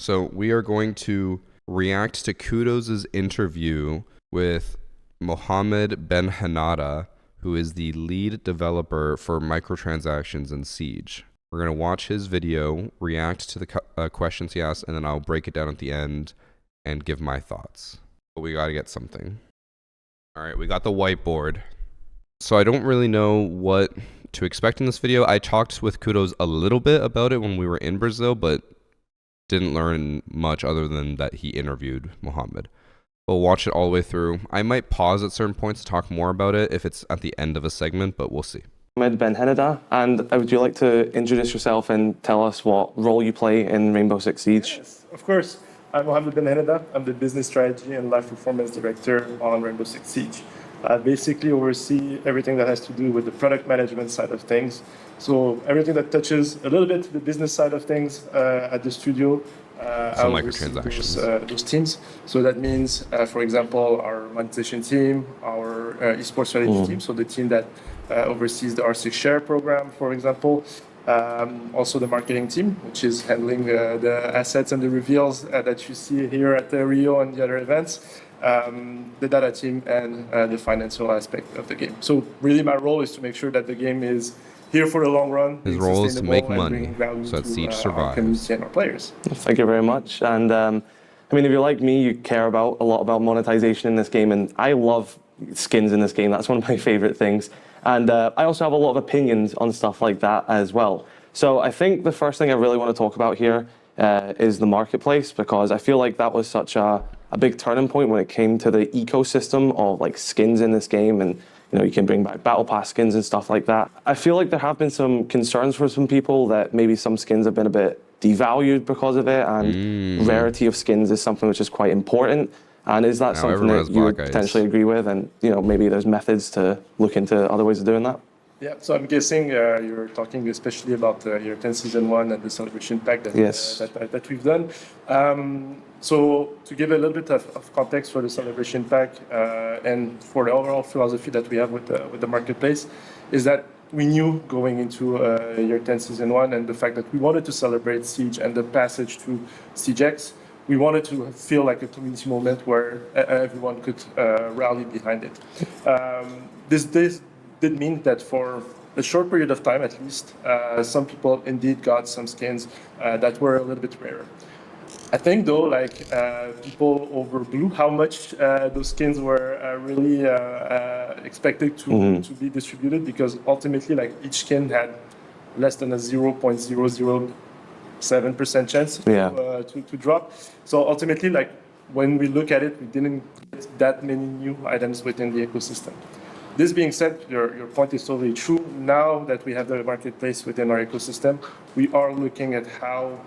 So we are going to react to Kudos' interview with Mohammed Ben Hanada, who is the lead developer for microtransactions in Siege. We're going to watch his video, react to the questions he asked, and then I'll break it down at the end and give my thoughts. But we got to get something. All right, we got the whiteboard. So I don't really know what to expect in this video. I talked with Kudos a little bit about it when we were in Brazil, but didn't learn much other than that he interviewed Mohammed. We'll watch it all the way through. I might pause at certain points to talk more about it if it's at the end of a segment, but we'll see. Mohammed Ben Hanada, and would you like to introduce yourself and tell us what role you play in Rainbow Six Siege? Yes, of course. I'm Mohammed Ben Hanada. I'm the Business Strategy and Live Performance Director on Rainbow Six Siege. I basically oversee everything that has to do with the product management side of things. So everything that touches a little bit the business side of things at the studio. Some microtransactions. Those teams. So that means, for example, our monetization team, our esports strategy team, so the team that oversees the R6 Share program, for example. Also the marketing team, which is handling the assets and the reveals that you see here at the Rio and the other events. The data team and the financial aspect of the game. So really my role is to make sure that the game is here for the long run. His role is to make money so that Siege survives. And our players. Thank you very much. And I mean, if you're like me, you care about a lot about monetization in this game, and I love skins in this game. That's one of my favorite things. And I also have a lot of opinions on stuff like that as well. So I think the first thing I really want to talk about here is the marketplace, because I feel like that was such a big turning point when it came to the ecosystem of like skins in this game, and you know, you can bring back battle pass skins and stuff like that. I feel like there have been some concerns for some people that maybe some skins have been a bit devalued because of it, and rarity of skins is something which is quite important. And is that something that you would potentially agree with? And you know, maybe there's methods to look into other ways of doing that? Yeah, so I'm guessing you're talking especially about your 10 Season 1 and the Celebration Pack that, that we've done. So to give a little bit of context for the Celebration Pack and for the overall philosophy that we have with the marketplace, is that we knew going into year 10 Season 1 and the fact that we wanted to celebrate Siege and the passage to Siege X, we wanted to feel like a community moment where everyone could rally behind it. This did mean that for a short period of time, at least, some people indeed got some skins that were a little bit rarer. I think, though, like people overblew how much those skins were really expected to be distributed, because ultimately, like each skin had less than a 0.007% chance to drop. So ultimately, like when we look at it, we didn't get that many new items within the ecosystem. This being said, your point is totally true. Now that we have the marketplace within our ecosystem, we are looking at how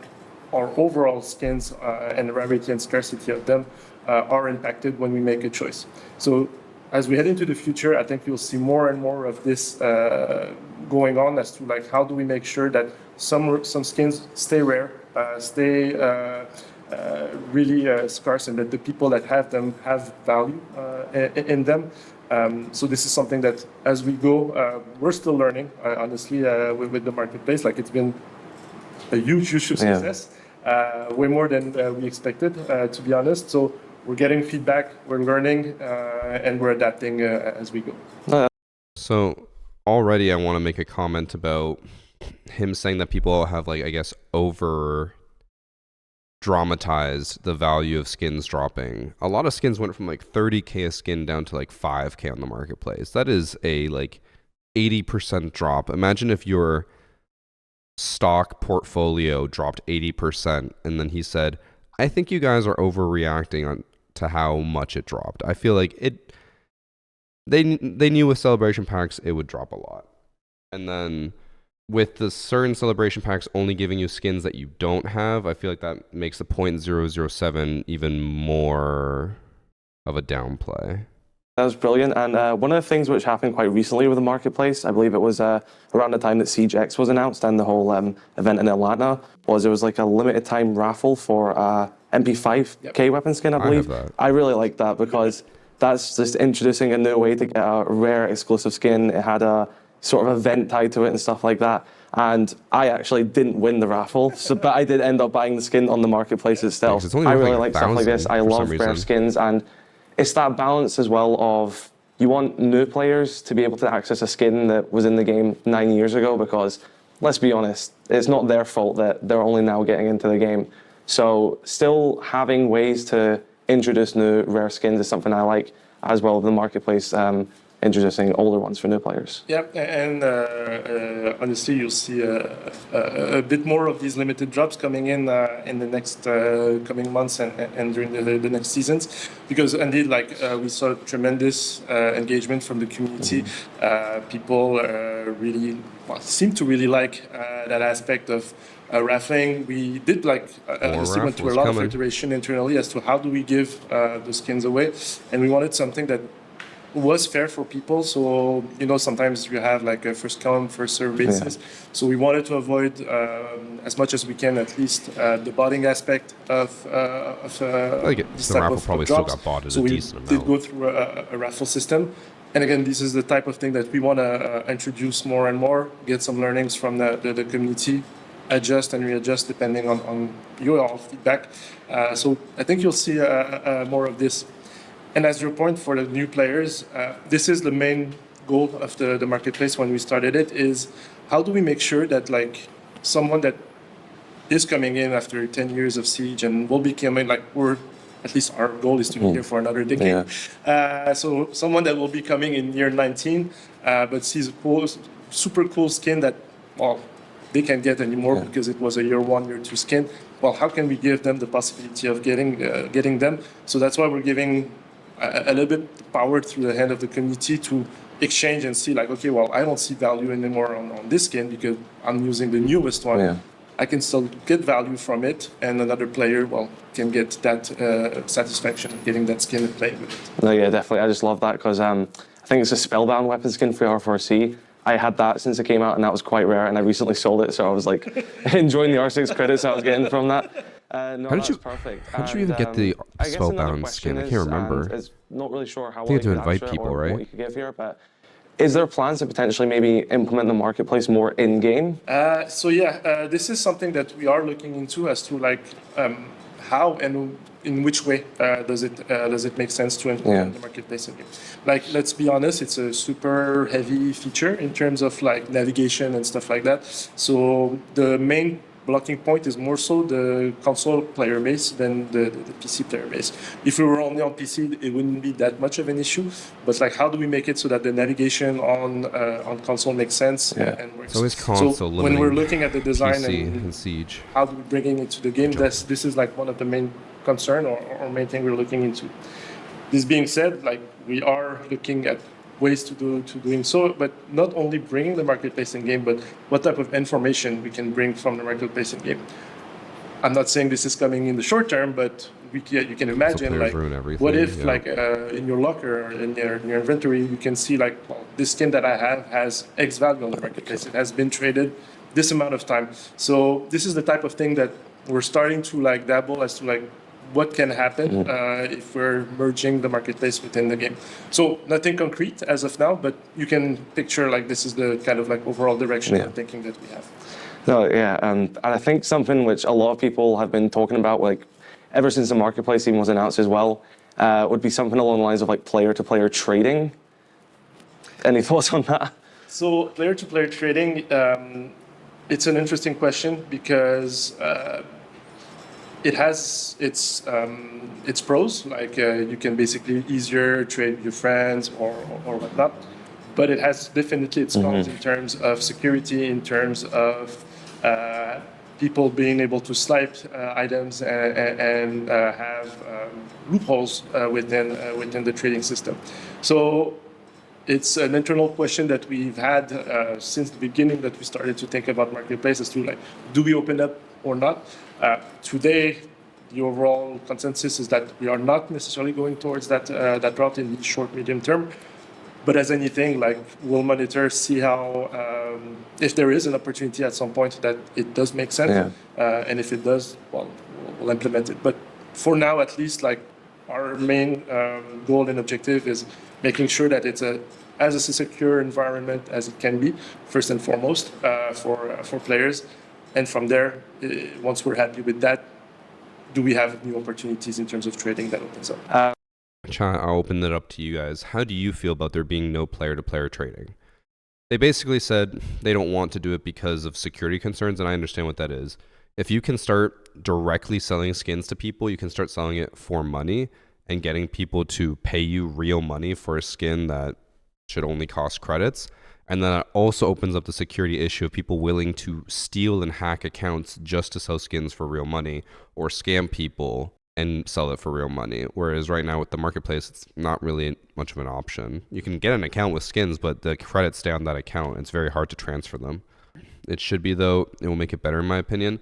our overall skins and the rarity and scarcity of them are impacted when we make a choice. So as we head into the future, I think you'll see more and more of this going on as to like how do we make sure that some skins stay rare, stay really scarce, and that the people that have them have value in them. So this is something that, as we go, we're still learning, honestly, with the marketplace. Like, it's been a huge success, way more than we expected, to be honest. So we're getting feedback, we're learning, and we're adapting as we go. So already I want to make a comment about him saying that people have, like, I guess, over dramatize the value of skins dropping. A lot of skins went from like 30k a skin down to like 5k on the marketplace. That is a like 80% drop. Imagine if your stock portfolio dropped 80%, and then he said, I think you guys are overreacting to how much it dropped. I feel like they knew with celebration packs it would drop a lot. And then with the certain celebration packs only giving you skins that you don't have, I feel like that makes the 0.007 even more of a downplay. That was brilliant. And one of the things which happened quite recently with the marketplace, I believe it was around the time that Siege X was announced and the whole event in Atlanta, was there was like a limited time raffle for MP5K weapon skin, I believe. I really like that because that's just introducing a new way to get a rare exclusive skin. It had a sort of event tied to it and stuff like that. And I actually didn't win the raffle, but I did end up buying the skin on the marketplace itself. It's only I worth really like like stuff like this. 1,000 I for some love rare reason. skins, and it's that balance as well of you want new players to be able to access a skin that was in the game 9 years ago, because let's be honest, it's not their fault that they're only now getting into the game. So still having ways to introduce new rare skins is something I like, as well as the marketplace introducing older ones for new players. Yeah, and honestly, you'll see a bit more of these limited drops coming in the next coming months and during the next seasons, because indeed, like we saw tremendous engagement from the community. People really seem to really like that aspect of raffling. We did went through a lot of iteration internally as to how do we give the skins away, and we wanted something that was fair for people. So, sometimes you have like a first come, first serve basis. Yeah. So we wanted to avoid, as much as we can, at least the botting aspect of this the type raffle of probably drops. still got bought at so a decent amount. We did go through a raffle system. And again, this is the type of thing that we want to introduce more and more, get some learnings from the community, adjust and readjust depending on your feedback. So I think you'll see more of this. And as your point for the new players, this is the main goal of the marketplace when we started it, is how do we make sure that like someone that is coming in after 10 years of Siege and will be coming, at least our goal is to be here for another decade. Yeah. So someone that will be coming in year 19, but sees a super cool skin that, they can't get anymore because it was a year 1, year 2 skin. Well, how can we give them the possibility of getting them? So that's why we're giving a little bit power through the hand of the community to exchange and see like, okay, well, I don't see value anymore on this skin because I'm using the newest one. Yeah. I can still get value from it, and another player, can get that satisfaction of getting that skin and playing with it. No, yeah, definitely. I just love that because I think it's a spellbound weapon skin for R4C. I had that since it came out, and that was quite rare, and I recently sold it, so I was like enjoying the R6 credits I was getting from that. No, how did you even get the spellbound skin? I can't remember. It's not really sure how you had to invite people, right? What you could give here, but is there plans to potentially maybe implement the marketplace more in-game? This is something that we are looking into as to how and in which way does it make sense to implement the marketplace in game. Let's be honest, it's a super heavy feature in terms of navigation and stuff like that. So the main blocking point is more so the console player base than the PC player base. If we were only on PC, it wouldn't be that much of an issue. But how do we make it so that the navigation on console makes sense and works? So it's console limiting. When we're looking at the design PC and Siege, how do we bring it to the game? This is one of the main concern or main thing we're looking into. This being said, we are looking at ways to doing so, but not only bringing the marketplace in game, but what type of information we can bring from the marketplace in game. I'm not saying this is coming in the short term, but you can imagine what if in your locker or in your inventory you can see this skin that I have has X value on the marketplace. It has been traded this amount of time. So this is the type of thing that we're starting to dabble as to what can happen if we're merging the marketplace within the game. So nothing concrete as of now, but you can picture this is the kind of overall direction of thinking that we have. No, yeah, and I think something which a lot of people have been talking about, ever since the marketplace even was announced as well, would be something along the lines of player-to-player trading. Any thoughts on that? So player-to-player trading, it's an interesting question because it has its pros, you can basically easier trade with your friends or whatnot, but it has definitely its cons in terms of security, in terms of people being able to snipe items and have loopholes within the trading system. So it's an internal question that we've had since the beginning that we started to think about marketplaces to do we open up or not? Today, the overall consensus is that we are not necessarily going towards that route in the short, medium term. But as anything, we'll monitor, see how, if there is an opportunity at some point that it does make sense. And if it does, we'll implement it. But for now, at least, our main goal and objective is making sure that it's a as a secure environment as it can be, first and foremost, for players. And from there, once we're happy with that, do we have new opportunities in terms of trading that opens up? Chat, I'll open it up to you guys. How do you feel about there being no player-to-player trading? They basically said they don't want to do it because of security concerns, and I understand what that is. If you can start directly selling skins to people, you can start selling it for money and getting people to pay you real money for a skin that should only cost credits. And then it also opens up the security issue of people willing to steal and hack accounts just to sell skins for real money or scam people and sell it for real money. Whereas right now with the marketplace, it's not really much of an option. You can get an account with skins, but the credits stay on that account. It's very hard to transfer them. It should be, though. It will make it better in my opinion.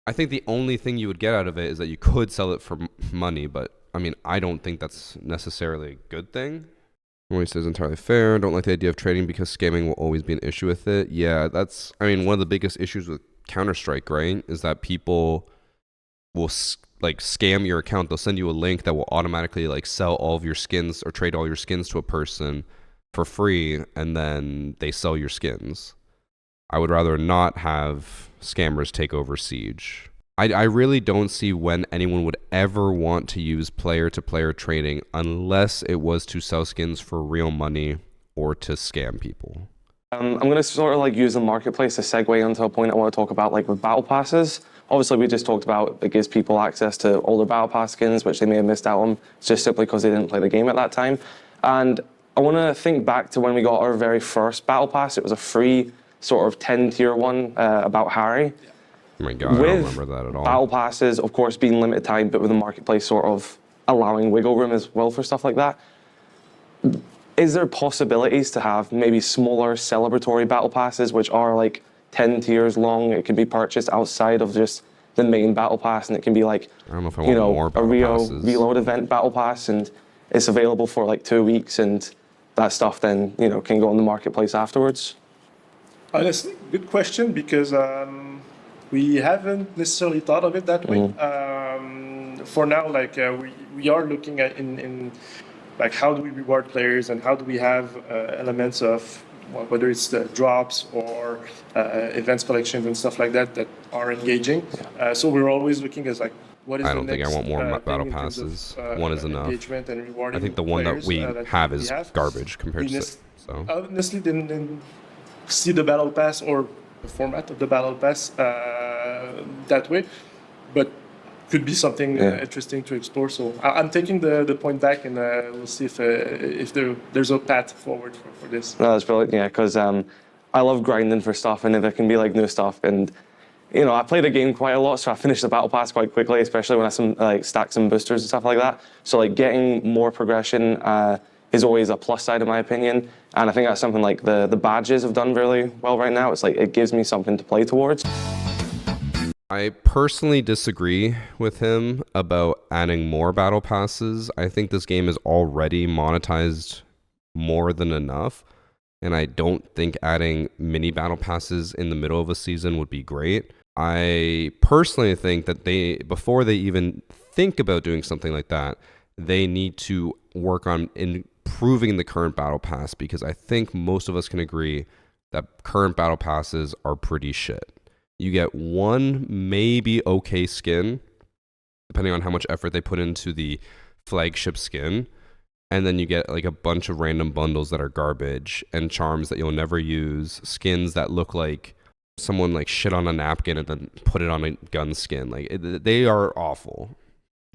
I think the only thing you would get out of it is that you could sell it for money, but I mean, I don't think that's necessarily a good thing. He says entirely fair. Don't like the idea of trading because scamming will always be an issue with it. Yeah, that's, I mean, one of the biggest issues with Counter-Strike, right, is that people will like scam your account. They'll send you a link that will automatically like sell all of your skins or trade all your skins to a person for free, and then they sell your skins. I would rather not have scammers take over Siege. I really don't see when anyone would ever want to use player-to-player trading unless it was to sell skins for real money or to scam people. I'm going to sort of like use the marketplace to segue into a point I want to talk about, like with battle passes. Obviously, we just talked about it gives people access to older battle pass skins, which they may have missed out on just simply because they didn't play the game at that time. And I want to think back to when we got our very first battle pass. It was a free sort of 10 tier one about Harry. Oh my God, I don't remember that at all. Battle passes, of course, being limited time, but with the marketplace sort of allowing wiggle room as well for stuff like that. Is there possibilities to have maybe smaller celebratory battle passes, which are like 10 tiers long? It can be purchased outside of just the main battle pass, and it can be like, I don't know if I want more battle a Rio passes. Reload event battle pass, and it's available for like 2 weeks, and that stuff then, can go on the marketplace afterwards. Honestly, good question, because we haven't necessarily thought of it that way. For now, like we are looking at in like how do we reward players and how do we have elements of whether it's the drops or events collections and stuff like that that are engaging. So we're always looking as like what is I the don't think next, I want more battle thing in terms passes. of, One is enough. engagement and rewarding I think the one that players, we have we is garbage compared to so. honestly didn't see the battle pass or the format of the battle pass that way, but could be something interesting to explore. So I'm taking the point back, and we'll see if there's a path forward for this. No, that's brilliant, yeah, because I love grinding for stuff, and if there can be like new stuff, and I play the game quite a lot, so I finish the battle pass quite quickly, especially when I stack some boosters and stuff like that. So like getting more progression is always a plus side in my opinion, and I think that's something like the badges have done really well right now. It's like it gives me something to play towards. I personally disagree with him about adding more battle passes. I think this game is already monetized more than enough, and I don't think adding mini battle passes in the middle of a season would be great. I personally think that before they even think about doing something like that, they need to work on improving the current battle pass, because I think most of us can agree that current battle passes are pretty shit. You get one maybe okay skin, depending on how much effort they put into the flagship skin, and then you get like a bunch of random bundles that are garbage, and charms that you'll never use, skins that look like someone like shit on a napkin and then put it on a gun skin. Like they are awful.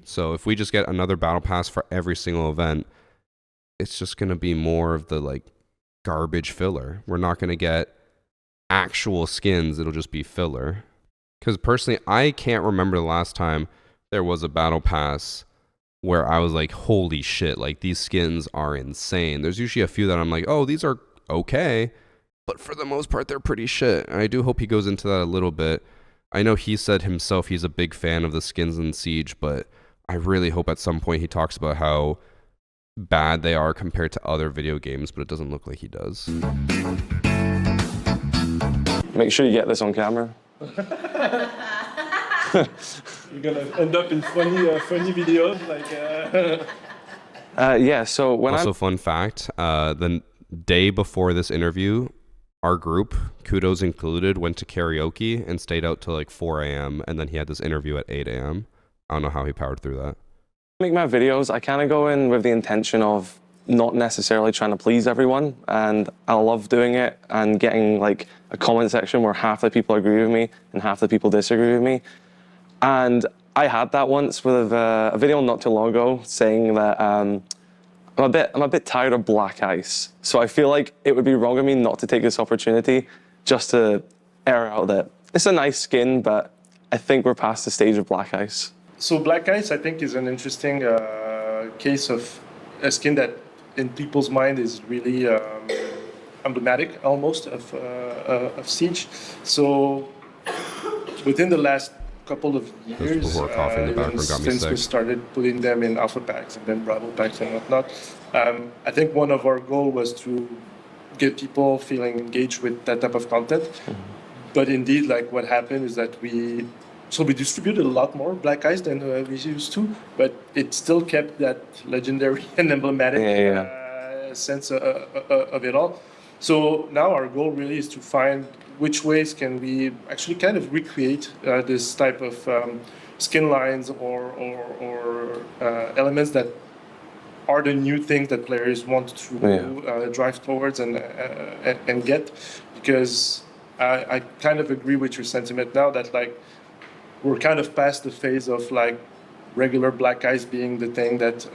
So if we just get another battle pass for every single event, it's just going to be more of the like garbage filler. We're not going to get actual skins. It'll just be filler. Because personally, I can't remember the last time there was a battle pass where I was like, holy shit, like these skins are insane. There's usually a few that I'm like, oh, these are okay, but for the most part, they're pretty shit. And I do hope he goes into that a little bit. I know he said himself he's a big fan of the skins in Siege, but I really hope at some point he talks about how bad they are compared to other video games, but it doesn't look like he does. Make sure you get this on camera. You're gonna end up in funny videos like. Yeah, so when Also, fun fact, the day before this interview, our group, Kudos included, went to karaoke and stayed out till like 4 a.m. And then he had this interview at 8 a.m. I don't know how he powered through that. make my videos, I kind of go in with the intention of not necessarily trying to please everyone, and I love doing it and getting like a comment section where half the people agree with me and half the people disagree with me. And I had that once with a video not too long ago saying that I'm a bit tired of black ice. So I feel like it would be wrong of me not to take this opportunity just to air out that it's a nice skin, but I think we're past the stage of black ice. So black ice, I think, is an interesting case of a skin that, in people's mind, is really emblematic almost of Siege. So within the last couple of years, since we started putting them in alpha packs and then Bravo packs and whatnot, I think one of our goals was to get people feeling engaged with that type of content. But indeed, like what happened is that we distributed a lot more black ice than we used to, but it still kept that legendary and emblematic sense of it all. So now our goal really is to find which ways can we actually kind of recreate this type of skin lines or elements that are the new things that players want to drive towards and get. Because I kind of agree with your sentiment now that like we're kind of past the phase of like regular black ice being the thing that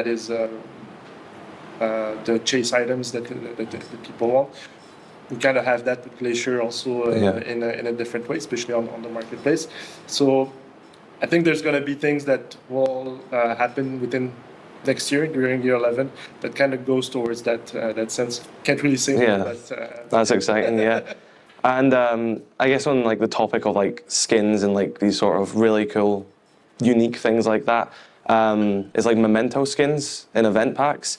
is the chase items that people want. We kind of have that with Glacier also in a different way, especially on the marketplace. So I think there's going to be things that will happen within next year during year 11 that kind of goes towards that sense. Can't really say more, but that's exciting. Yeah. And I guess on like the topic of like skins and like these sort of really cool, unique things like that, is like memento skins in event packs.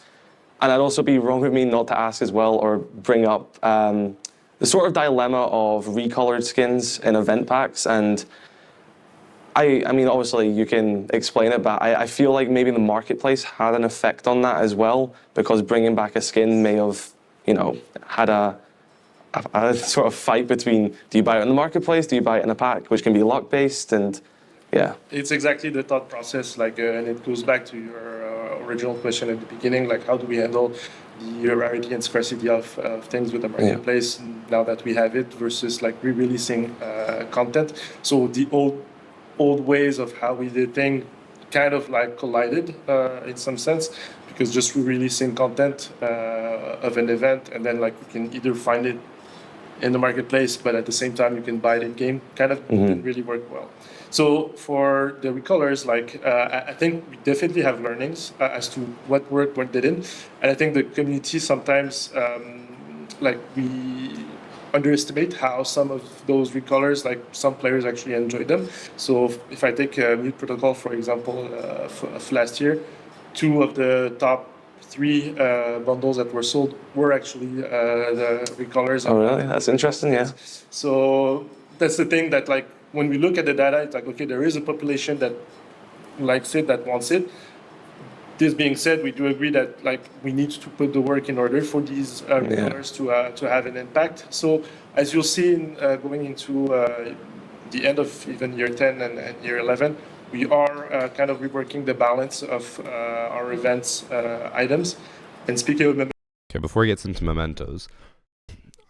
And I'd also be wrong with me not to ask as well or bring up the sort of dilemma of recolored skins in event packs. And I mean, obviously you can explain it, but I feel like maybe the marketplace had an effect on that as well, because bringing back a skin may have, you know, had a sort of fight between, do you buy it in the marketplace, do you buy it in a pack, which can be luck based, and yeah. It's exactly the thought process, like, and it goes back to your original question at the beginning, like how do we handle the rarity and scarcity of things with the marketplace now that we have it versus like re-releasing content. So the old ways of how we did things kind of like collided in some sense, because just re-releasing content of an event and then like you can either find it in the marketplace, but at the same time you can buy it in game, kind of didn't really work well. So for the Recolors, like I think we definitely have learnings as to what worked, what didn't, and I think the community sometimes like we underestimate how some of those Recolors, like some players actually enjoy them. So if I take Mute Protocol for example, of last year, 2 of the top 3 bundles that were sold were actually the Recolors. Oh really? That's interesting. Yeah. So that's the thing that like when we look at the data, it's like, okay, there is a population that likes it, that wants it. This being said, we do agree that like we need to put the work in order for these Recolors to have an impact. So as you'll see going into the end of even year 10 and year 11, we are kind of reworking the balance of our events items. And speaking of okay, before he gets into mementos,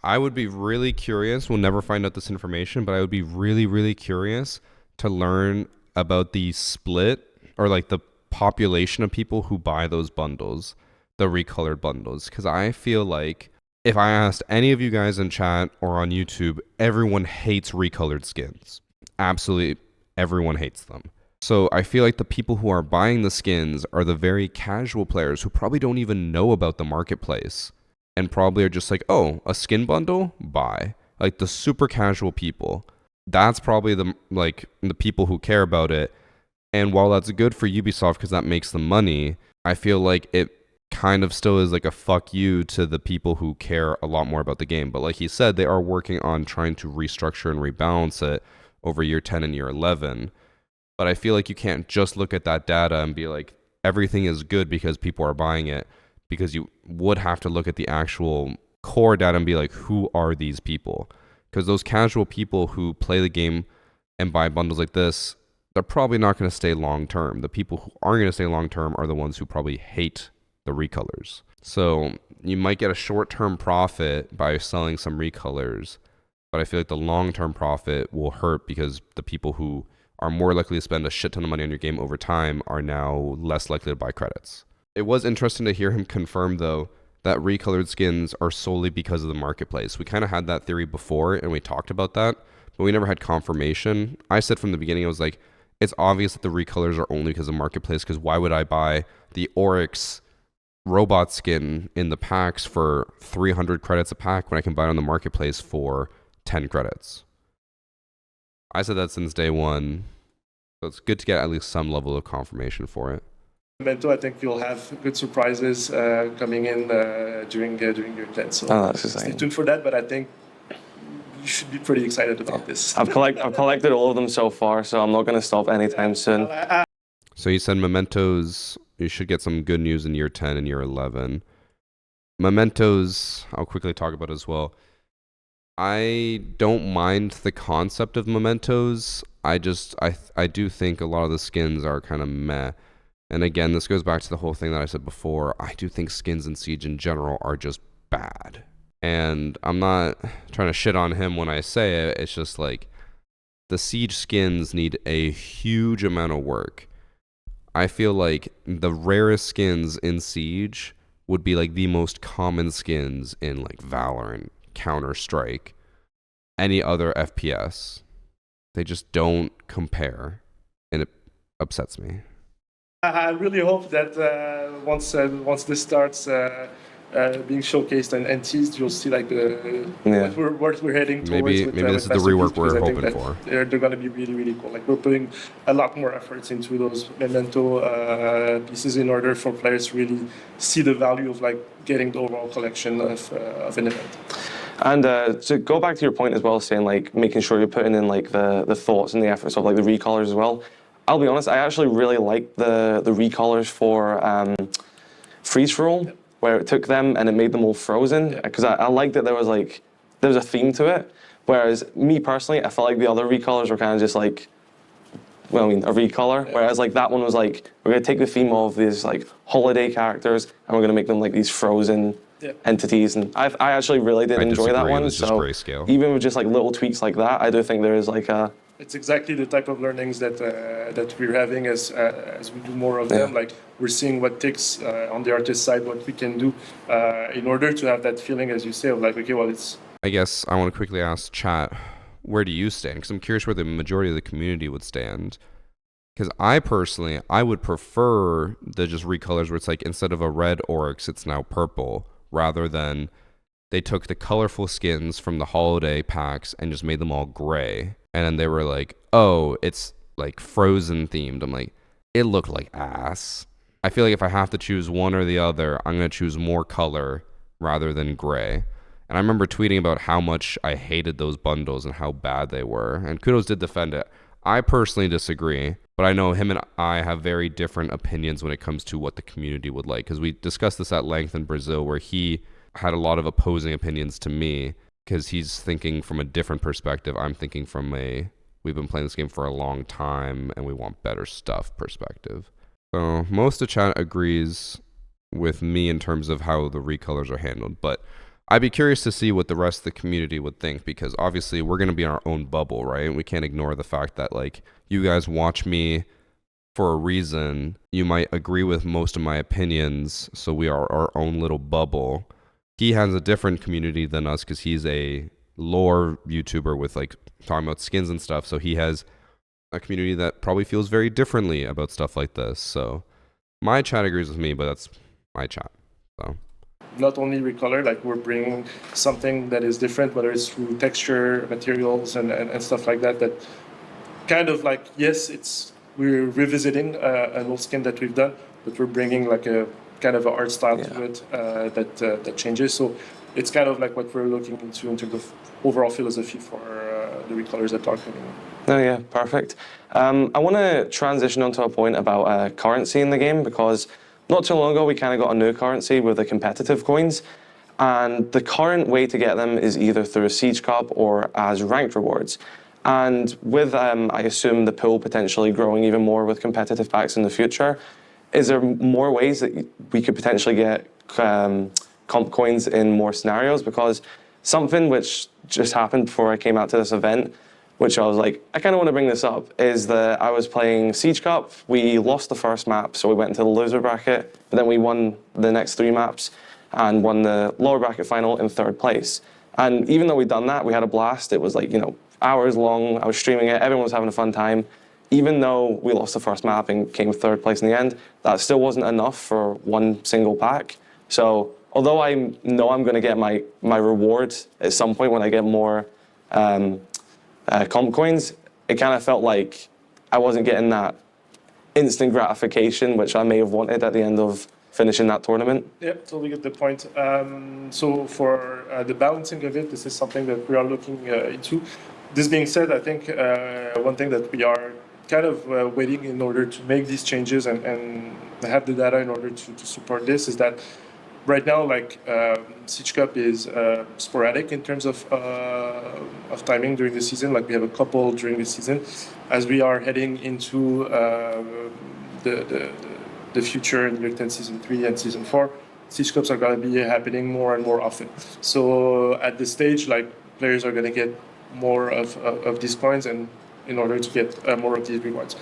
I would be really curious, we'll never find out this information, but I would be really, really curious to learn about the split or like the population of people who buy those bundles, the recolored bundles. Because I feel like if I asked any of you guys in chat or on YouTube, everyone hates recolored skins. Absolutely everyone hates them. So I feel like the people who are buying the skins are the very casual players who probably don't even know about the marketplace and probably are just like, oh, a skin bundle? Buy. Like the super casual people. That's probably the people who care about it. And while that's good for Ubisoft because that makes them money, I feel like it kind of still is like a fuck you to the people who care a lot more about the game. But like he said, they are working on trying to restructure and rebalance it over year 10 and year 11. But I feel like you can't just look at that data and be like, everything is good because people are buying it, because you would have to look at the actual core data and be like, who are these people? Because those casual people who play the game and buy bundles like this, they're probably not going to stay long term. The people who aren't going to stay long term are the ones who probably hate the recolors. So you might get a short-term profit by selling some recolors, but I feel like the long-term profit will hurt because the people who are more likely to spend a shit ton of money on your game over time are now less likely to buy credits. It was interesting to hear him confirm, though, that recolored skins are solely because of the marketplace. We kind of had that theory before, and we talked about that, but we never had confirmation. I said from the beginning, I was like, it's obvious that the recolors are only because of marketplace, because why would I buy the Oryx robot skin in the packs for 300 credits a pack when I can buy it on the marketplace for 10 credits? I said that since day one, so it's good to get at least some level of confirmation for it. Memento, I think you'll have good surprises coming in during your event. So that's exciting. Stay tuned for that, but I think you should be pretty excited about this. I've collected all of them so far, so I'm not going to stop anytime soon. So you said Mementos, you should get some good news in year 10 and year 11. Mementos, I'll quickly talk about as well. I don't mind the concept of Mementos. I do think a lot of the skins are kind of meh. And again, this goes back to the whole thing that I said before. I do think skins in Siege in general are just bad. And I'm not trying to shit on him when I say it. It's just like the Siege skins need a huge amount of work. I feel like the rarest skins in Siege would be like the most common skins in like Valorant, Counter-Strike, any other FPS. They just don't compare, and it upsets me. I really hope that once this starts being showcased and teased, you'll see like what we're heading towards. Maybe this is the rework we're hoping for. They're going to be really, really cool. Like we're putting a lot more efforts into those Memento pieces in order for players to really see the value of like getting the overall collection of an event. And to go back to your point as well, saying like making sure you're putting in like the thoughts and the efforts of like the recolors as well. I'll be honest, I actually really like the recolors for Freeze for All, where it took them and it made them all frozen, because I liked that there was a theme to it. Whereas me personally, I felt like the other recolors were kind of just like, well, I mean, a recolor. Whereas like that one was like, we're gonna take the theme of these like holiday characters and we're gonna make them like these frozen entities. And I actually really did enjoy that one. It was just grayscale. Even with just like little tweaks like that, I do think there is like a. It's exactly the type of learnings that we're having as we do more of them. Like we're seeing what takes on the artist side, what we can do in order to have that feeling, as you say, of like, okay, well, it's. I guess I want to quickly ask chat, where do you stand? Because I'm curious where the majority of the community would stand. Because I would prefer the just recolors where it's like instead of a red Oryx, it's now purple, rather than they took the colorful skins from the holiday packs and just made them all gray. And then they were like, oh, it's like Frozen themed. I'm like, it looked like ass. I feel like if I have to choose one or the other, I'm going to choose more color rather than gray. And I remember tweeting about how much I hated those bundles and how bad they were. And Kudos did defend it. I personally disagree, but I know him and I have very different opinions when it comes to what the community would like. Because we discussed this at length in Brazil, where he had a lot of opposing opinions to me. Because he's thinking from a different perspective. I'm thinking from we've been playing this game for a long time and we want better stuff perspective. So most of chat agrees with me in terms of how the recolors are handled. But I'd be curious to see what the rest of the community would think, because obviously we're going to be in our own bubble, right? We can't ignore the fact that like you guys watch me for a reason. You might agree with most of my opinions, so we are our own little bubble. He has a different community than us because he's a lore YouTuber with like talking about skins and stuff. So he has a community that probably feels very differently about stuff like this. So my chat agrees with me, but that's my chat. So not only recolor, like we're bringing something that is different, whether it's through texture, materials, and stuff like that. That kind of like, yes, we're revisiting an old skin that we've done, but we're bringing like a kind of an art style to it that changes. So it's kind of like what we're looking into in terms of overall philosophy for the recolors that are coming. No, yeah, perfect. I want to transition onto a point about currency in the game, because not too long ago we kind of got a new currency with the competitive coins, and the current way to get them is either through a Siege Cup or as ranked rewards. And with, I assume, the pool potentially growing even more with competitive packs in the future, is there more ways that we could potentially get comp coins in more scenarios? Because something which just happened before I came out to this event, which I was like, I kind of want to bring this up, is that I was playing Siege Cup. We lost the first map, so we went into the loser bracket, but then we won the next 3 maps and won the lower bracket final in 3rd place. And even though we'd done that, we had a blast. It was like, hours long. I was streaming it. Everyone was having a fun time. Even though we lost the first map and came 3rd place in the end, that still wasn't enough for one single pack. So although I know I'm going to get my reward at some point when I get more comp coins, it kind of felt like I wasn't getting that instant gratification, which I may have wanted at the end of finishing that tournament. Yeah, totally get the point. So for the balancing of it, this is something that we are looking into. This being said, I think one thing that we are kind of waiting in order to make these changes and have the data in order to support this is that right now, like Siege Cup is sporadic in terms of timing during the season. Like we have a couple during the season. As we are heading into the future in Year 10 Season 3 and Season 4, Siege Cups are going to be happening more and more often. So at this stage, like players are going to get more of these coins and in order to get more of these rewards.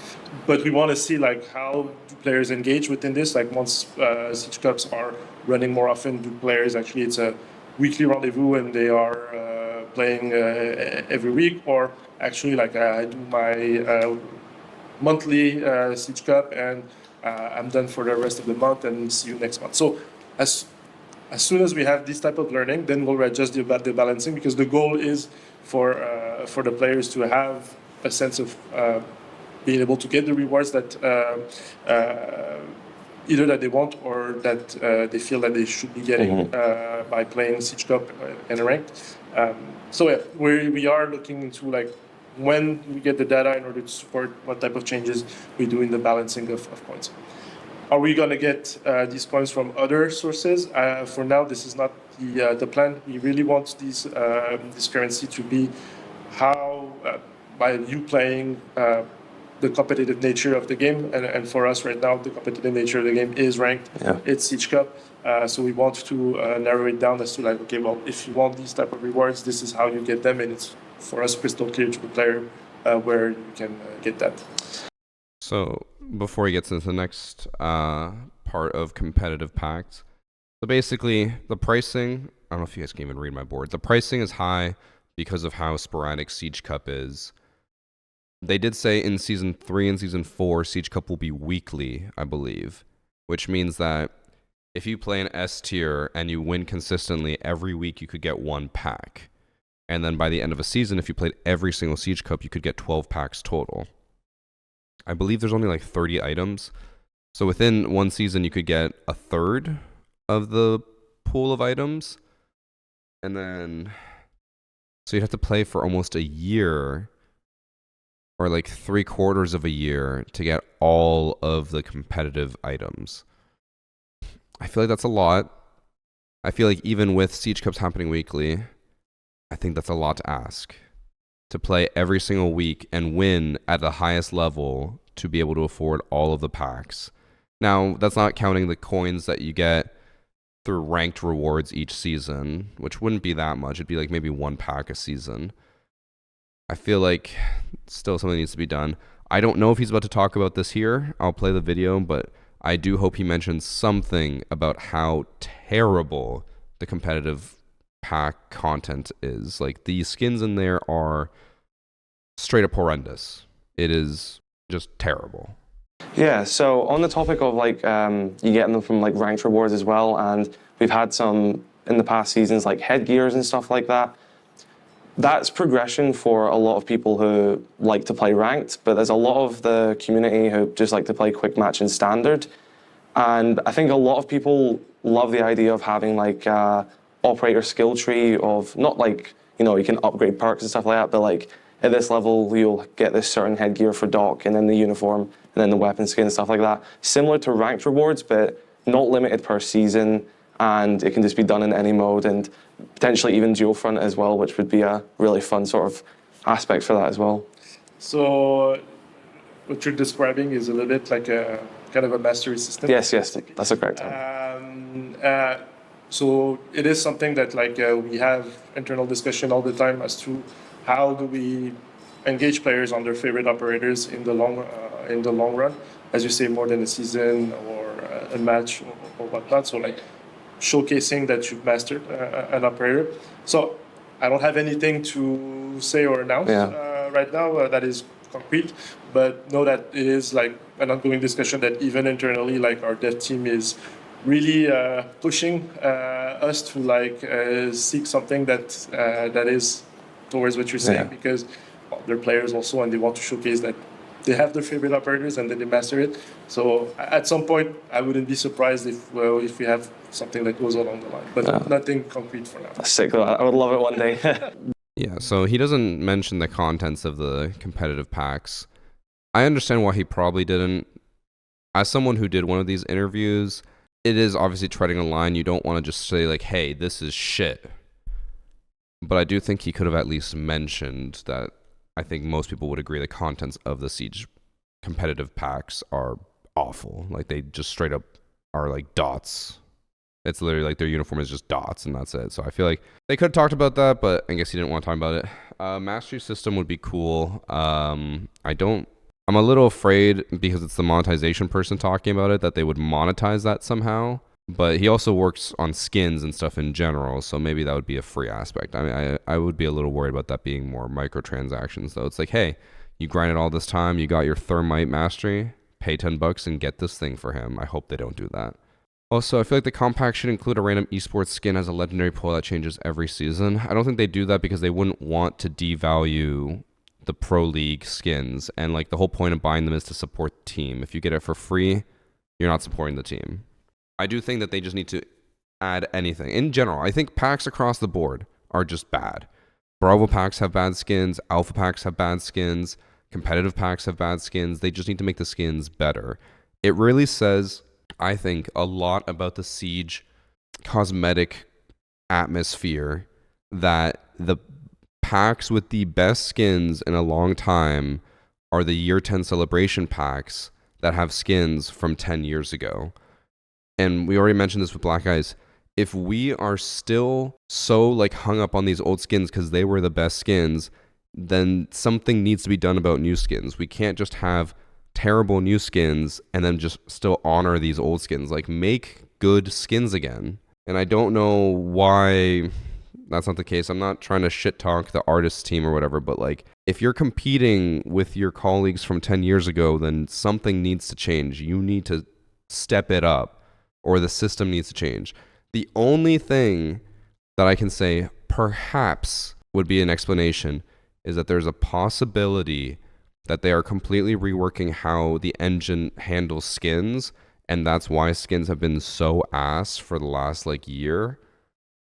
But we want to see like how do players engage within this. Like once Siege Cups are running more often, do players actually, it's a weekly rendezvous and they are playing every week, or actually like I do my monthly Siege Cup and I'm done for the rest of the month and see you next month. So as soon as we have this type of learning, then we'll adjust the balancing, because the goal is for the players to have a sense of being able to get the rewards that either that they want or that they feel that they should be getting by playing Siege Cup and ranked. So yeah, we are looking into like when we get the data in order to support what type of changes we do in the balancing of points. Are we going to get these points from other sources? For now, this is not the plan. We really want this currency to be how, by you playing the competitive nature of the game, and for us right now, the competitive nature of the game is ranked. Yeah. It's Siege Cup. So we want to narrow it down as to like, okay, well, if you want these type of rewards, this is how you get them, and it's for us crystal clear to the player where you can get that. So before he gets into the next part of competitive packs, so basically the pricing, I don't know if you guys can even read my board. The pricing is high because of how sporadic Siege Cup is. They did say in Season 3 and Season 4, Siege Cup will be weekly, I believe, which means that if you play an S tier and you win consistently, every week you could get 1 pack. And then by the end of a season, if you played every single Siege Cup, you could get 12 packs total. I believe there's only like 30 items. So within one season, you could get a third of the pool of items. And then, so you'd have to play for almost a year or like 3/4 of a year to get all of the competitive items. I feel like that's a lot. I feel like even with Siege Cups happening weekly, I think that's a lot to ask. To play every single week and win at the highest level to be able to afford all of the packs. Now, that's not counting the coins that you get through ranked rewards each season, which wouldn't be that much. It'd be like maybe 1 pack a season. I feel like still something needs to be done. I don't know if he's about to talk about this here. I'll play the video, but I do hope he mentions something about how terrible the competitive pack content is. Like, the skins in there are straight up horrendous. It is just terrible. Yeah, so on the topic of like you getting them from like ranked rewards as well, and we've had some in the past seasons like headgears and stuff like that. That's progression for a lot of people who like to play ranked, but there's a lot of the community who just like to play quick match and standard. And I think a lot of people love the idea of having like operator skill tree of not like, you know, you can upgrade perks and stuff like that, but like at this level you'll get this certain headgear for Doc, and then the uniform, and then the weapon skin and stuff like that. Similar to ranked rewards, but not limited per season, and it can just be done in any mode, and potentially even dual front as well, which would be a really fun sort of aspect for that as well. So what you're describing is a little bit like a kind of a mastery system. Yes, that's the correct term. So it is something that we have internal discussion all the time as to how do we engage players on their favorite operators in the long run, as you say, more than a season or a match or whatnot. So showcasing that you've mastered an operator. So I don't have anything to say or announce right now that is concrete, but know that it is an ongoing discussion that even internally, our dev team is really pushing us to seek something that is towards what you're saying, because they're players also and they want to showcase that they have their favorite operators and that they master it. So at some point, I wouldn't be surprised if we have something that goes along the line, but nothing concrete for now. That's sick. I would love it one day. Yeah, so he doesn't mention the contents of the competitive packs. I understand why he probably didn't. As someone who did one of these interviews, it is obviously treading a line. You don't want to just say hey, this is shit. But I do think he could have at least mentioned that I think most people would agree the contents of the Siege competitive packs are awful. They just straight up are dots. It's literally their uniform is just dots and that's it. So I feel like they could have talked about that, but I guess he didn't want to talk about it. Mastery system would be cool. I'm a little afraid because it's the monetization person talking about it that they would monetize that somehow. But he also works on skins and stuff in general, so maybe that would be a free aspect. I mean, I would be a little worried about that being more microtransactions, though. It's hey, you grinded all this time, you got your Thermite mastery, pay $10 and get this thing for him. I hope they don't do that. Also, I feel like the compact should include a random esports skin as a legendary pull that changes every season. I don't think they do that because they wouldn't want to devalue the Pro League skins, and the whole point of buying them is to support the team. If you get it for free, you're not supporting the team. I do think that they just need to add anything. In general, I think packs across the board are just bad. Bravo packs have bad skins, Alpha packs have bad skins, competitive packs have bad skins. They just need to make the skins better. It really says, I think, a lot about the Siege cosmetic atmosphere that the packs with the best skins in a long time are the year 10 celebration packs that have skins from 10 years ago. And we already mentioned this with Black Eyes. If we are still so hung up on these old skins because they were the best skins, then something needs to be done about new skins. We can't just have terrible new skins and then just still honor these old skins. Make good skins again. And I don't know why that's not the case. I'm not trying to shit talk the artist team or whatever, but if you're competing with your colleagues from 10 years ago, then something needs to change. You need to step it up, or the system needs to change. The only thing that I can say perhaps would be an explanation is that there's a possibility that they are completely reworking how the engine handles skins, and that's why skins have been so ass for the last year.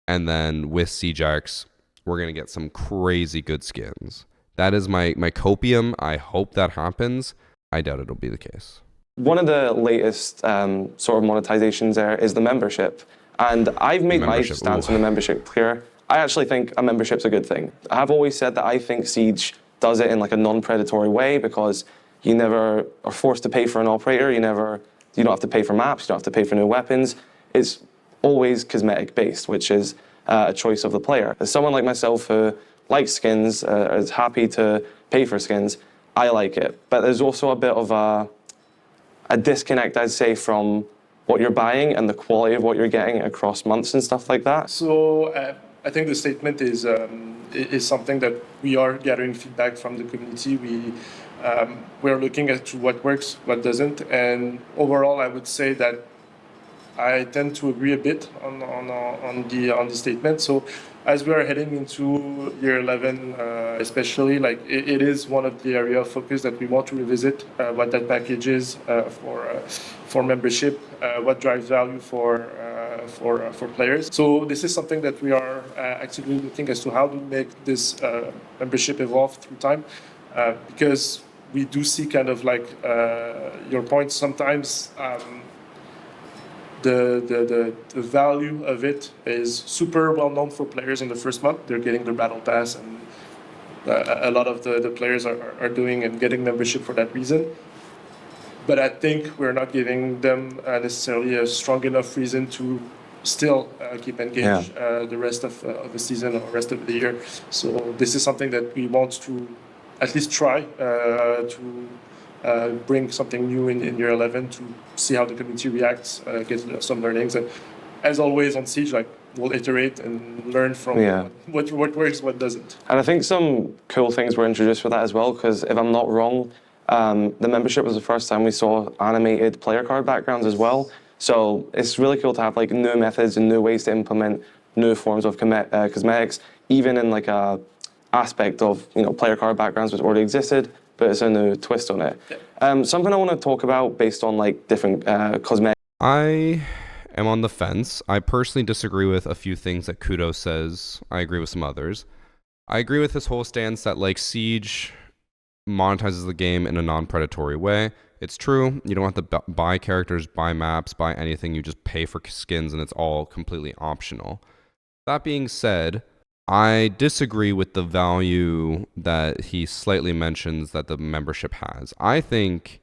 And then with CJAX, we're going to get some crazy good skins. That is my copium. I hope that happens. I doubt it'll be the case. One of the latest sort of monetizations there is the membership. And I've made my stance on the membership clear. I actually think a membership's a good thing. I have always said that I think Siege does it in a non-predatory way because you never are forced to pay for an operator. You don't have to pay for maps. You don't have to pay for new weapons. It's always cosmetic based, which is a choice of the player. As someone like myself who likes skins, is happy to pay for skins, I like it. But there's also a bit of a disconnect, I'd say, from what you're buying and the quality of what you're getting across months and stuff like that. So I think the statement is something that we are gathering feedback from the community. We're looking at what works, what doesn't, and overall, I would say that I tend to agree a bit on the statement. So as we are heading into year 11, especially, it is one of the area of focus that we want to revisit what that package is for membership, what drives value for players. So this is something that we are actively looking as to how to make this membership evolve through time, because we do see kind of like your point. Sometimes the value of it is super well known for players in the first month. They're getting their battle pass, and a lot of the players are doing and getting membership for that reason. But I think we're not giving them necessarily a strong enough reason to still keep engaged the rest of the season or rest of the year. So this is something that we want to at least try to bring something new in year 11 to see how the community reacts, get some learnings. And as always on Siege, like, we'll iterate and learn from what works, what doesn't. And I think some cool things were introduced for that as well, because if I'm not wrong, the membership was the first time we saw animated player card backgrounds as well. So it's really cool to have like new methods and new ways to implement new forms of cosmetics, even in like a aspect of, you know, player card backgrounds which already existed, but it's a new twist on it. Something I want to talk about based on like different cosmetics. I am on the fence. I personally disagree with a few things that Kudo says. I agree with some others. I agree with his whole stance that like Siege monetizes the game in a non-predatory way. It's true. You don't have to buy characters, buy maps, buy anything. You just pay for skins and it's all completely optional. That being said, I disagree with the value that he slightly mentions that the membership has. I think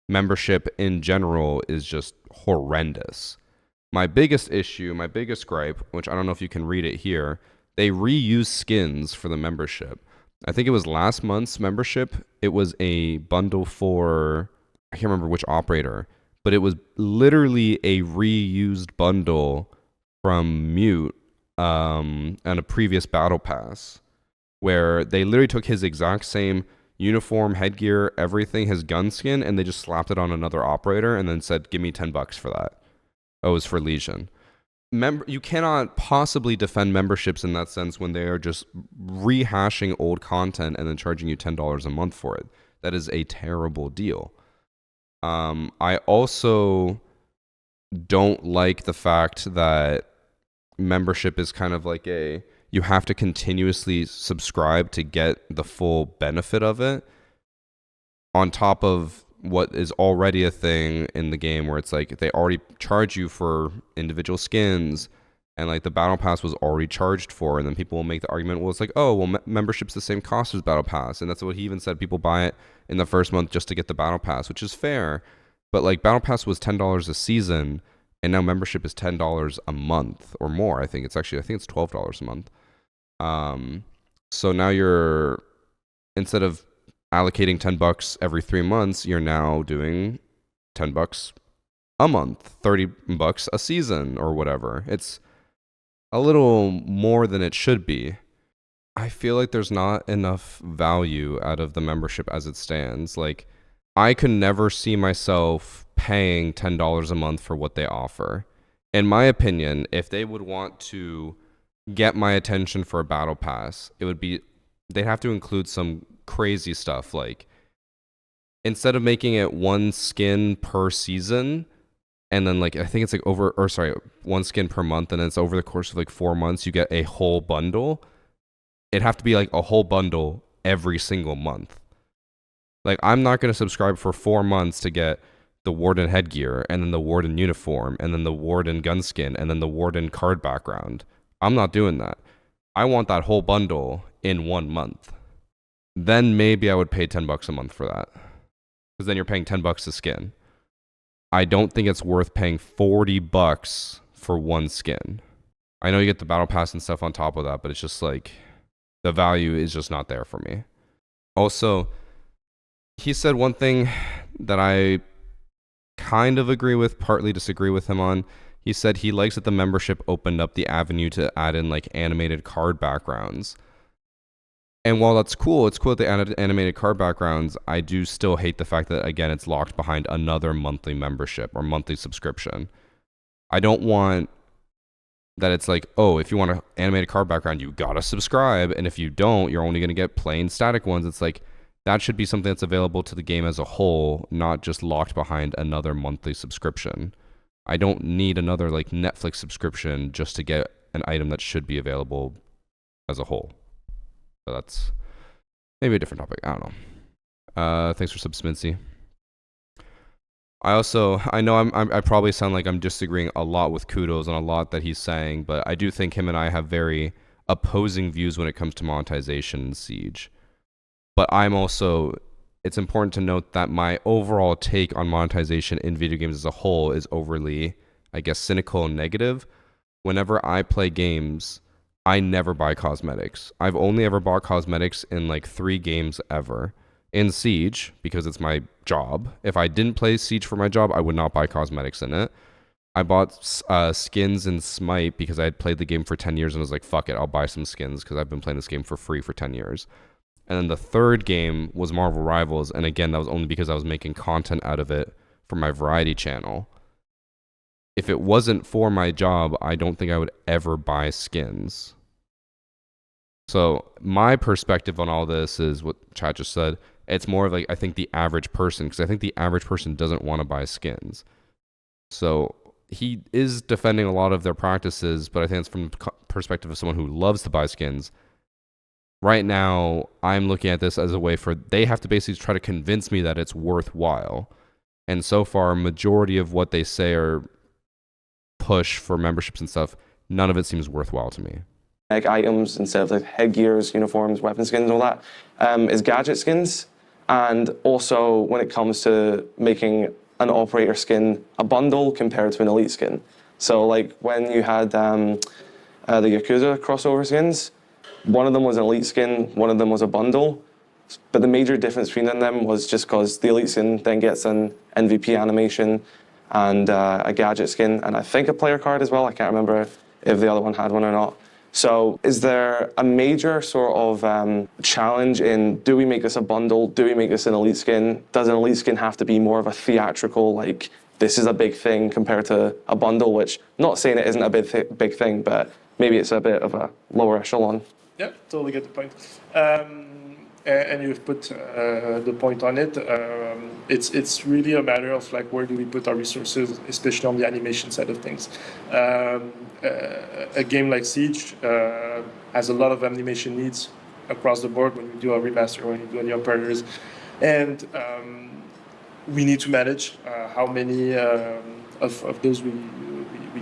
membership in general is just horrendous. My biggest issue, my biggest gripe, which I don't know if you can read it here, they reuse skins for the membership. I think it was last month's membership. It was a bundle for, I can't remember which operator, but it was literally a reused bundle from Mute and a previous battle pass, where they literally took his exact same uniform, headgear, everything, his gun skin, and they just slapped it on another operator and then said, give me $10 for that. Oh, it was for Legion. You cannot possibly defend memberships in that sense when they are just rehashing old content and then charging you $10 a month for it. That is a terrible deal. I also don't like the fact that membership is kind of like you have to continuously subscribe to get the full benefit of it, on top of what is already a thing in the game where it's like they already charge you for individual skins, and like the battle pass was already charged for, and then people will make the argument, well, it's like, oh, well, membership's the same cost as battle pass, and that's what he even said. People buy it in the first month just to get the battle pass, which is fair, but like battle pass was $10 a season, and now membership is $10 a month or more. I think it's $12 a month. So now you're, instead of allocating $10 every 3 months, you're now doing $10 a month, $30 a season or whatever. It's a little more than it should be. I feel like there's not enough value out of the membership as it stands. Like, I could never see myself paying $10 a month for what they offer. In my opinion, if they would want to get my attention for a battle pass, they'd have to include some crazy stuff, like instead of making it one skin per season, and then like I think it's like one skin per month, and it's over the course of like 4 months you get a whole bundle. It'd have to be like a whole bundle every single month. Like, I'm not going to subscribe for 4 months to get the Warden headgear, and then the Warden uniform, and then the Warden gun skin, and then the Warden card background. I'm not doing that. I want that whole bundle in 1 month. Then maybe I would pay $10 a month for that, because then you're paying $10 a skin. I don't think it's worth paying $40 for one skin. I know you get the battle pass and stuff on top of that, but it's just like the value is just not there for me. Also, he said one thing that I kind of agree with, partly disagree with him on. He said he likes that the membership opened up the avenue to add in like animated card backgrounds. And while that's cool, it's cool that they added animated card backgrounds, I do still hate the fact that, again, it's locked behind another monthly membership or monthly subscription. I don't want that it's like, oh, if you want an animated card background, you gotta subscribe, and if you don't, you're only gonna get plain static ones. It's like, that should be something that's available to the game as a whole, not just locked behind another monthly subscription. I don't need another like Netflix subscription just to get an item that should be available as a whole. So that's maybe a different topic. I don't know. Thanks for Subsmincy. I know I probably sound like I'm disagreeing a lot with Kudos on a lot that he's saying, but I do think him and I have very opposing views when it comes to monetization in Siege. But it's important to note that my overall take on monetization in video games as a whole is overly, I guess, cynical and negative. Whenever I play games, I never buy cosmetics. I've only ever bought cosmetics in like 3 games ever. In Siege, because it's my job. If I didn't play Siege for my job, I would not buy cosmetics in it. I bought skins in Smite because I had played the game for 10 years and was like, fuck it, I'll buy some skins because I've been playing this game for free for 10 years. And then the third game was Marvel Rivals, and again, that was only because I was making content out of it for my Variety channel. If it wasn't for my job, I don't think I would ever buy skins. So my perspective on all this is what Chad just said. It's more of like, I think the average person, because I think the average person doesn't want to buy skins. So he is defending a lot of their practices, but I think it's from the perspective of someone who loves to buy skins. Right now, I'm looking at this as a way for, they have to basically try to convince me that it's worthwhile. And so far, majority of what they say are push for memberships and stuff, none of it seems worthwhile to me. Like items instead of like headgears, uniforms, weapon skins, all that, is gadget skins. And also when it comes to making an operator skin a bundle compared to an elite skin. So like when you had the Yakuza crossover skins, one of them was an elite skin, one of them was a bundle. But the major difference between them was just because the elite skin then gets an MVP animation and a gadget skin, and I think a player card as well. I can't remember if the other one had one or not. So is there a major sort of challenge in, do we make this a bundle? Do we make this an elite skin? Does an elite skin have to be more of a theatrical, like this is a big thing compared to a bundle, which not saying it isn't a big thing, but maybe it's a bit of a lower echelon. Yeah, totally get the point. And you've put the point on it. It's really a matter of like, where do we put our resources, especially on the animation side of things. A game like Siege has a lot of animation needs across the board when you do a remaster, when you do any operators, and we need to manage how many of those we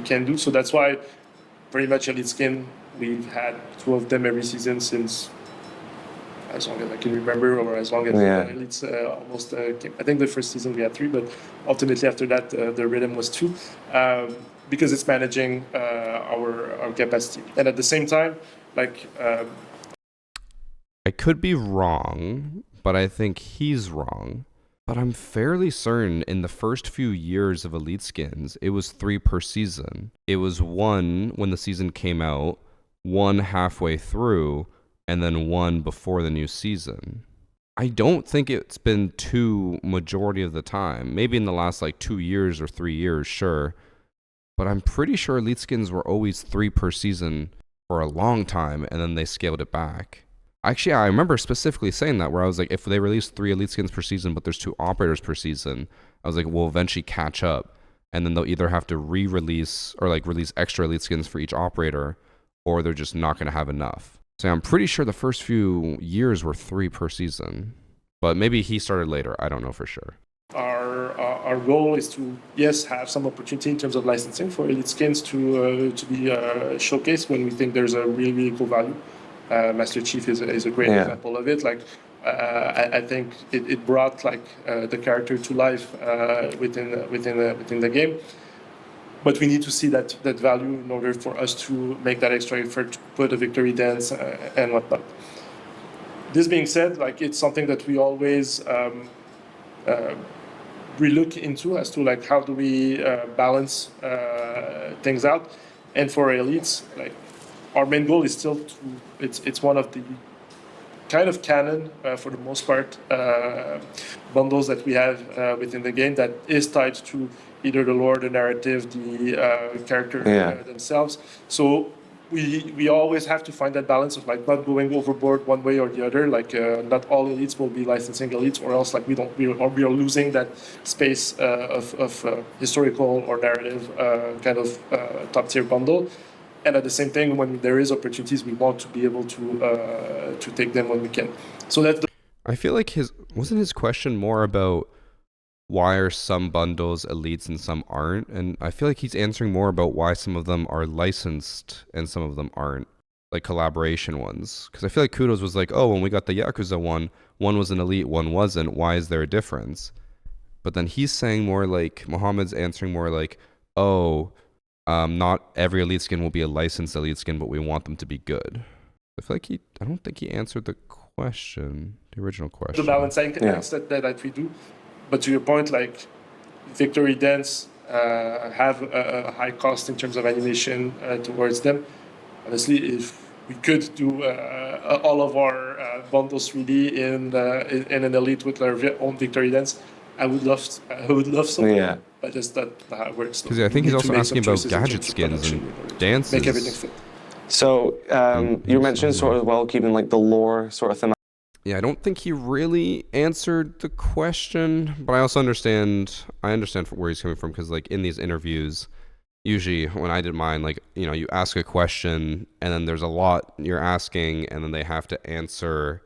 can do. So that's why pretty much Elite Skin, we've had 2 of them every season since as long as I can remember, or as long as Elites almost came. I think the first season we had 3, but ultimately after that the rhythm was 2, because it's managing our capacity. And at the same time, like I could be wrong, but I think he's wrong. But I'm fairly certain in the first few years of Elite Skins, it was 3 per season. It was 1 when the season came out, 1 halfway through, and then 1 before the new season. I don't think it's been 2 majority of the time. Maybe in the last like 2 years or 3 years, sure. But I'm pretty sure Elite Skins were always 3 per season for a long time, and then they scaled it back. Actually, I remember specifically saying that, where I was like, if they release 3 Elite Skins per season, but there's 2 operators per season, I was like, we'll eventually catch up. And then they'll either have to re-release or like release extra Elite Skins for each operator, or they're just not going to have enough. So I'm pretty sure the first few years were 3 per season, but maybe he started later. I don't know for sure. Our goal is to, yes, have some opportunity in terms of licensing for Elite Skins to be showcased when we think there's a really, really cool value. Master Chief is a great example of it. Like, I think it brought like the character to life within the game. But we need to see that value in order for us to make that extra effort to put a victory dance and whatnot. This being said, like, it's something that we always relook into as to like, how do we balance things out. And for elites, like, our main goal is still to, it's one of the kind of canon, for the most part, bundles that we have within the game that is tied to either the lore, the narrative, the character themselves. So we always have to find that balance of like not going overboard one way or the other. Like not all elites will be licensing elites, or else like we are losing that space of historical or narrative kind of top tier bundle. And at the same time, when there is opportunities, we want to be able to take them when we can. So that's I feel like wasn't his question more about why are some bundles elites and some aren't? And I feel like he's answering more about why some of them are licensed and some of them aren't, like collaboration ones. Because I feel like Kudos was like, oh, when we got the Yakuza one was an elite, one wasn't. Why is there a difference? But then he's saying more like, Mohammed's answering more like, oh, not every elite skin will be a licensed elite skin, but we want them to be good. I feel like I don't think he answered the question, the original question. The balancing acts that we do. But to your point, like Victory Dance have a high cost in terms of animation towards them. Honestly, if we could do all of our bundles really in an elite with our own Victory Dance, I would love so. Yeah. But just that how it works. Because I think he's also asking about gadget skins and dances. Make everything fit. So you mentioned sort of well keeping like the lore sort of thing. Yeah, I don't think he really answered the question, but I also understand where he's coming from, because like in these interviews, usually when I did mine, like, you know, you ask a question and then there's a lot you're asking and then they have to answer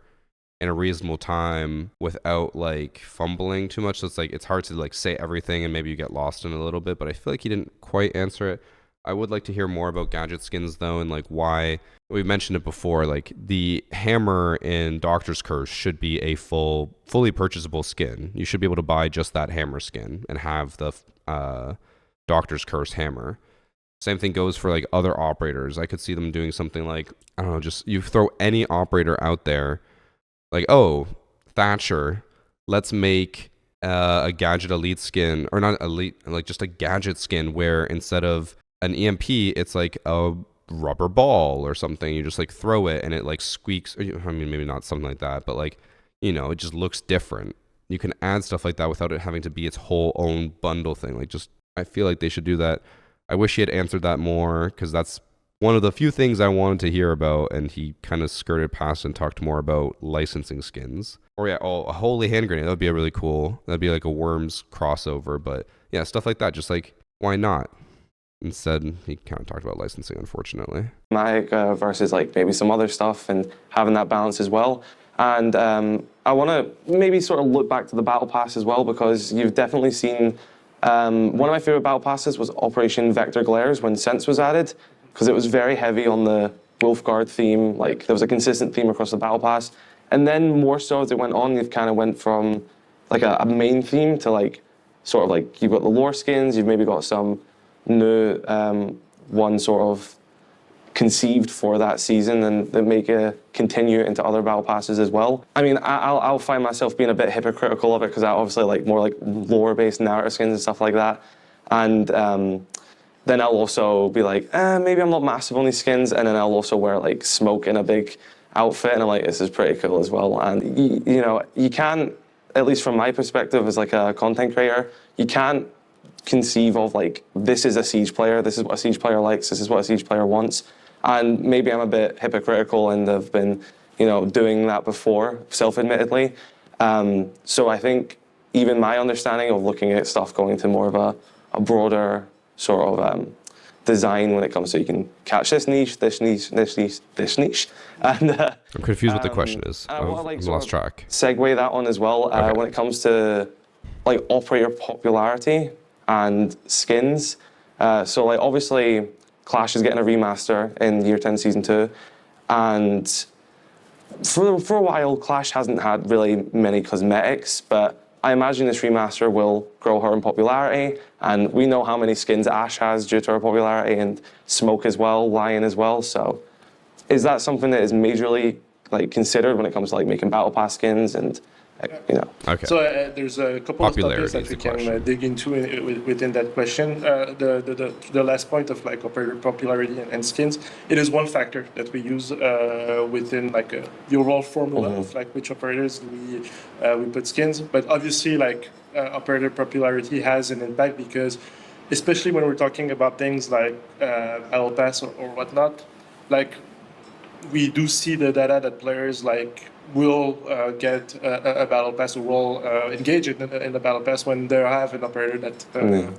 in a reasonable time without like fumbling too much. So it's like it's hard to like say everything and maybe you get lost in a little bit, but I feel like he didn't quite answer it. I would like to hear more about gadget skins though, and like why. We mentioned it before, like the hammer in Doctor's Curse should be a fully purchasable skin. You should be able to buy just that hammer skin and have the Doctor's Curse hammer. Same thing goes for like other operators. I could see them doing something like, I don't know, just you throw any operator out there, like, oh, Thatcher, let's make a gadget elite skin, or not elite, like just a gadget skin where instead of an EMP, it's like a rubber ball or something. You just like throw it and it like squeaks. I mean, maybe not something like that, but like, you know, it just looks different. You can add stuff like that without it having to be its whole own bundle thing. Like, just, I feel like they should do that. I wish he had answered that more, because that's one of the few things I wanted to hear about, and he kind of skirted past and talked more about licensing skins. Or yeah, a holy hand grenade. That would be that'd be like a Worms crossover. But yeah, stuff like that. Just like, why not? Instead, he kind of talked about licensing, unfortunately. Versus like maybe some other stuff, and having that balance as well. And I want to maybe sort of look back to the Battle Pass as well, because you've definitely seen one of my favorite Battle Passes was Operation Vector Glares when Sense was added, because it was very heavy on the Wolfguard theme. Like there was a consistent theme across the Battle Pass. And then more so as it went on, you've kind of went from like a main theme to like sort of like you've got the lore skins, you've maybe got some new one sort of conceived for that season, and that make it continue into other battle passes as well. I mean, I'll find myself being a bit hypocritical of it, because I obviously like more like lore-based narrative skins and stuff like that. And then I'll also be like, maybe I'm not massive on these skins, and then I'll also wear like smoke in a big outfit, and I'm like, this is pretty cool as well. And you know, you can't, at least from my perspective as like a content creator, you can't conceive of like, this is a Siege player, this is what a Siege player likes, this is what a Siege player wants. And maybe I'm a bit hypocritical and I've been, you know, doing that before, self-admittedly. So I think even my understanding of looking at stuff going to more of a broader sort of design when it comes to, you can catch this niche, this niche, this niche, this niche. And I'm confused what the question is. I've lost track. Segue that on as well. Okay. When it comes to like operator popularity and skins. So like obviously Clash is getting a remaster in Year 10 Season 2, and for a while Clash hasn't had really many cosmetics, but I imagine this remaster will grow her in popularity, and we know how many skins Ashe has due to her popularity, and Smoke as well, Lion as well. So is that something that is majorly like considered when it comes to like making Battle Pass skins and you know? Okay. So there's a couple of topics that we can dig into within that question. The last point of like operator popularity and skins, it is one factor that we use within like the overall formula of like which operators we put skins. But obviously like operator popularity has an impact, because especially when we're talking about things like Battle Pass or whatnot, like we do see the data that players like will get a battle pass or will engage in the battle pass when they have an operator that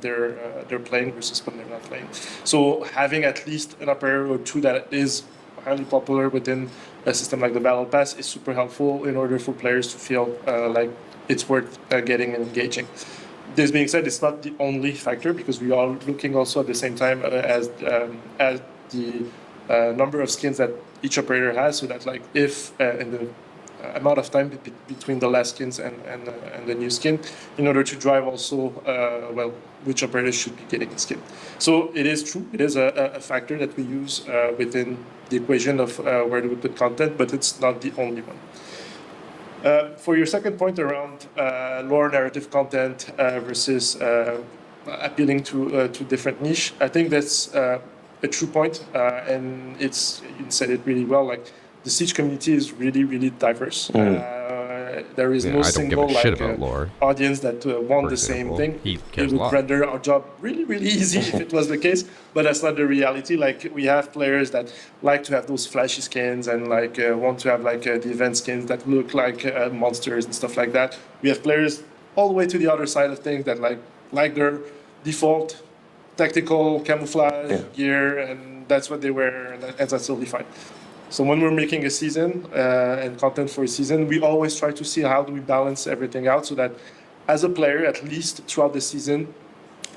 they're playing versus when they're not playing. So having at least an operator or two that is highly popular within a system like the battle pass is super helpful in order for players to feel like it's worth getting and engaging. This being said, it's not the only factor because we are looking also at the same time as the number of skins that each operator has, so that like if in the amount of time between the last skins and the new skin, in order to drive also which operators should be getting a skin. So it is true, it is a factor that we use within the equation of where do we put content, but it's not the only one. For your second point around lore narrative content versus appealing to different niche, I think that's a true point, and you said it really well. Like the Siege community is really, really diverse. There is no single audience that want the same thing. It would render our job really, really easy if it was the case, but that's not the reality. Like we have players that like to have those flashy skins and like want to have like the event skins that look like monsters and stuff like that. We have players all the way to the other side of things that like their default tactical camouflage gear, and that's what they wear, and that's totally fine. So when we're making a season and content for a season, we always try to see how do we balance everything out so that as a player, at least throughout the season,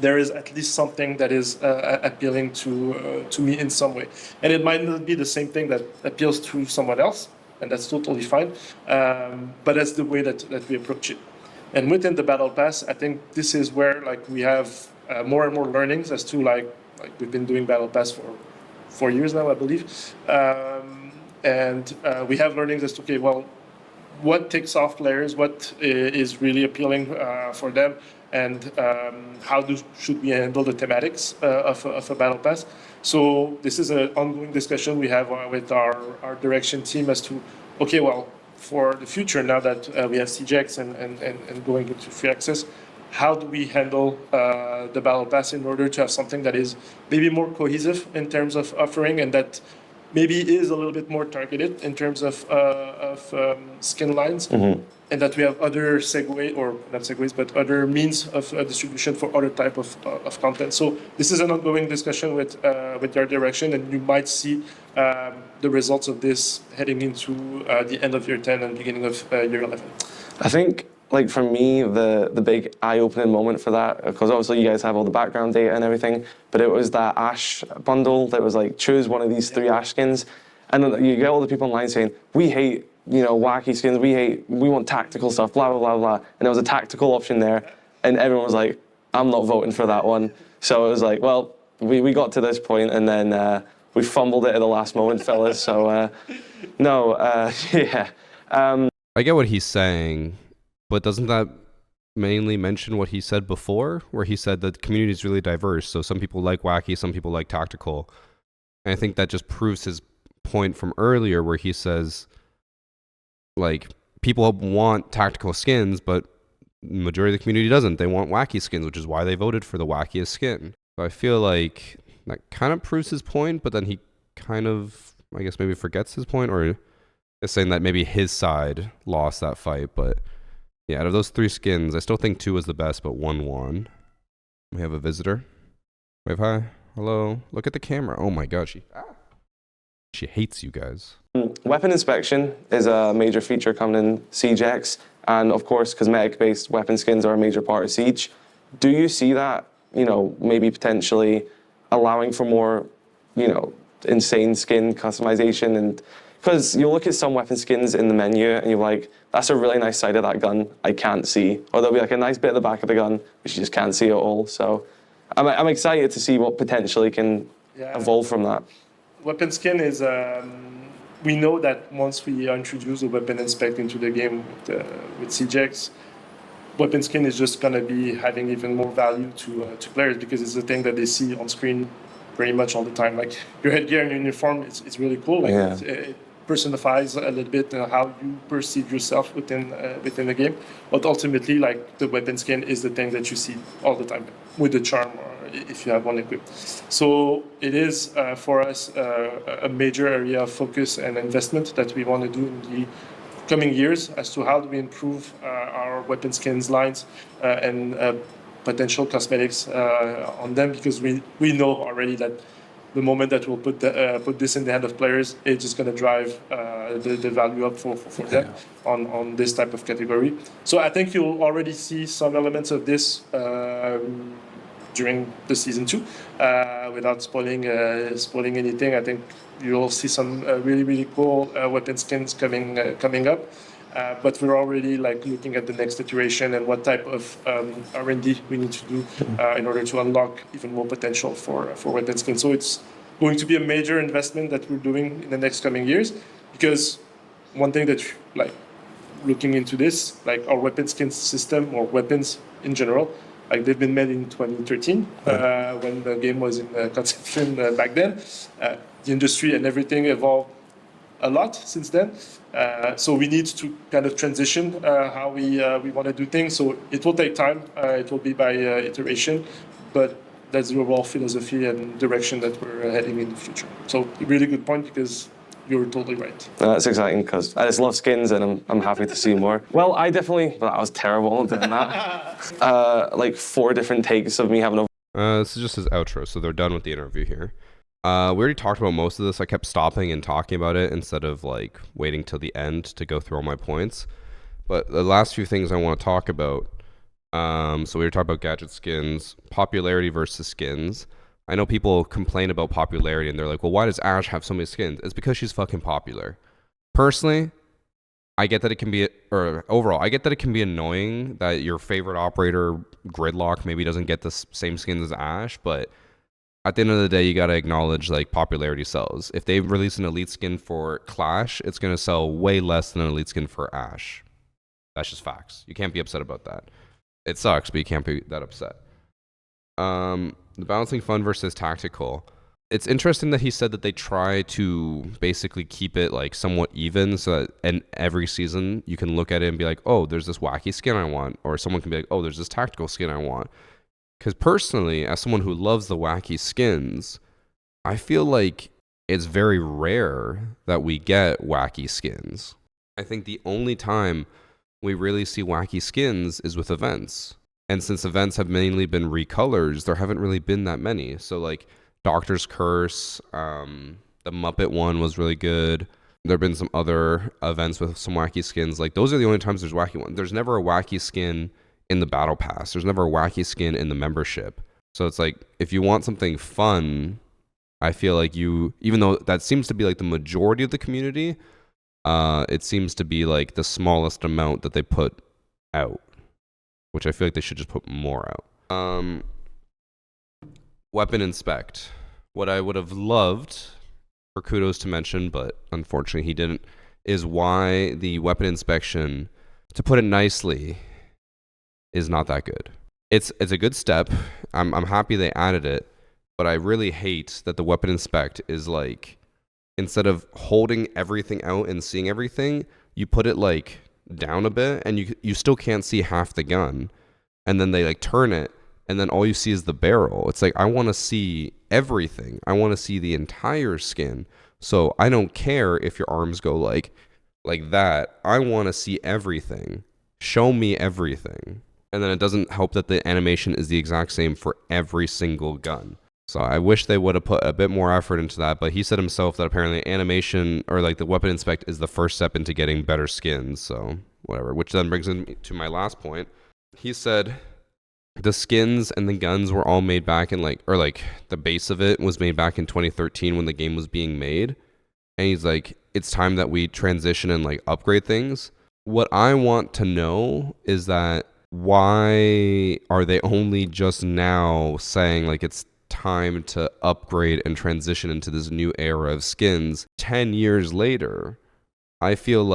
there is at least something that is appealing to me in some way. And it might not be the same thing that appeals to someone else, and that's totally fine. But that's the way that we approach it. And within the Battle Pass, I think this is where like we have more and more learnings as to like we've been doing Battle Pass for 4 years now, I believe. And we have learnings as to, okay, well, what takes off players, what is really appealing for them, and how should we handle the thematics of a battle pass. So this is an ongoing discussion we have with our direction team as to, okay, well, for the future, now that we have CJX and going into free access, how do we handle the battle pass in order to have something that is maybe more cohesive in terms of offering, and that maybe is a little bit more targeted in terms of skin lines, and that we have other but other means of distribution for other type of content. So this is an ongoing discussion with your direction, and you might see the results of this heading into the end of year 10 and beginning of year 11. I think, like for me, the big eye-opening moment for that, because obviously you guys have all the background data and everything, but it was that Ash bundle that was like, choose one of these 3 Ash skins, and you get all the people online saying, we hate, wacky skins, we want tactical stuff, blah, blah, blah, blah, and there was a tactical option there, and everyone was like, I'm not voting for that one. So it was like, well, we got to this point, and then we fumbled it at the last moment, fellas, so yeah. I get what he's saying, but doesn't that mainly mention what he said before, where he said that the community is really diverse, so some people like wacky, some people like tactical. And I think that just proves his point from earlier, where he says, like, people want tactical skins, but the majority of the community doesn't. They want wacky skins, which is why they voted for the wackiest skin. So I feel like that kind of proves his point, but then he kind of, I guess, maybe forgets his point, or is saying that maybe his side lost that fight, but yeah, out of those 3 skins, I still think 2 was the best, but 1 won. We have a visitor. Wave hi. Hello. Look at the camera. Oh my god, she hates you guys. Weapon inspection is a major feature coming in CJX, and of course, cosmetic-based weapon skins are a major part of Siege. Do you see that, maybe potentially allowing for more, insane skin customization? And because you look at some weapon skins in the menu and you're like, that's a really nice side of that gun I can't see. Or there'll be like a nice bit at the back of the gun which you just can't see at all. So I'm excited to see what potentially can evolve from that. Weapon skin is, we know that once we introduce a weapon inspect into the game with CJX, weapon skin is just going to be having even more value to players, because it's the thing that they see on screen pretty much all the time. Like your headgear and your uniform, it's really cool. Like it personifies a little bit how you perceive yourself within the game. But ultimately, like the weapon skin is the thing that you see all the time with the charm, or if you have one equipped. So it is for us a major area of focus and investment that we want to do in the coming years as to how do we improve our weapon skins lines and potential cosmetics on them, because we know already that the moment that we'll put this in the hand of players, it's just going to drive the value up for them on this type of category. So I think you'll already see some elements of this during the season 2, without spoiling anything. I think you'll see some really cool weapon skins coming up. But we're already looking at the next iteration and what type of R&D we need to do in order to unlock even more potential for weapon skins. So it's going to be a major investment that we're doing in the next coming years, because one thing that looking into this, our weapon skins system or weapons in general, they've been made in 2013 when the game was in conception back then. The industry and everything evolved a lot since then. So we need to kind of transition how we want to do things. So it will take time. It will be by iteration, but that's the overall philosophy and direction that we're heading in the future. So really good point, because you're totally right. That's exciting, because I just love skins and I'm happy to see more. Well, I was terrible at doing that. 4 different takes of me having a... This is just his outro, so they're done with the interview here. We already talked about most of this. I kept stopping and talking about it instead of waiting till the end to go through all my points. But the last few things I want to talk about, so we were talking about gadget skins, popularity versus skins. I know people complain about popularity and they're like, well, why does Ash have so many skins? It's because she's fucking popular. Personally, I get that it can be, or overall, I get that it can be annoying that your favorite operator, Gridlock, maybe doesn't get the same skins as Ash, but at the end of the day, you got to acknowledge popularity sells. If they release an elite skin for Clash, it's going to sell way less than an elite skin for Ash. That's just facts. You can't be upset about that. It sucks, but you can't be that upset. The balancing fun versus tactical. It's interesting that he said that they try to basically keep it somewhat even, so that in every season you can look at it and be like, oh, there's this wacky skin I want, or someone can be like, oh, there's this tactical skin I want. Because personally, as someone who loves the wacky skins, I feel like it's very rare that we get wacky skins. I think the only time we really see wacky skins is with events. And since events have mainly been recolors, there haven't really been that many. So Doctor's Curse, the Muppet one was really good. There have been some other events with some wacky skins. Those are the only times there's wacky ones. There's never a wacky skin in the battle pass. There's never a wacky skin in the membership. So it's if you want something fun, I feel like even though that seems to be the majority of the community, it seems to be the smallest amount that they put out, which I feel like they should just put more out. Weapon inspect. What I would have loved for Kudos to mention, but unfortunately he didn't, is why the weapon inspection, to put it nicely, is not that good. It's a good step. I'm happy they added it, but I really hate that the weapon inspect is instead of holding everything out and seeing everything, you put it down a bit and you still can't see half the gun. And then they turn it and then all you see is the barrel. It's I want to see everything. I want to see the entire skin. So I don't care if your arms go like that. I want to see everything. Show me everything. And then it doesn't help that the animation is the exact same for every single gun. So I wish they would have put a bit more effort into that, but he said himself that apparently animation, or the weapon inspect, is the first step into getting better skins, so whatever. Which then brings me to my last point. He said the skins and the guns were all made back in the base of it was made back in 2013 when the game was being made. And he's it's time that we transition and upgrade things. What I want to know is that why are they only just now saying it's time to upgrade and transition into this new era of skins 10 years later? I feel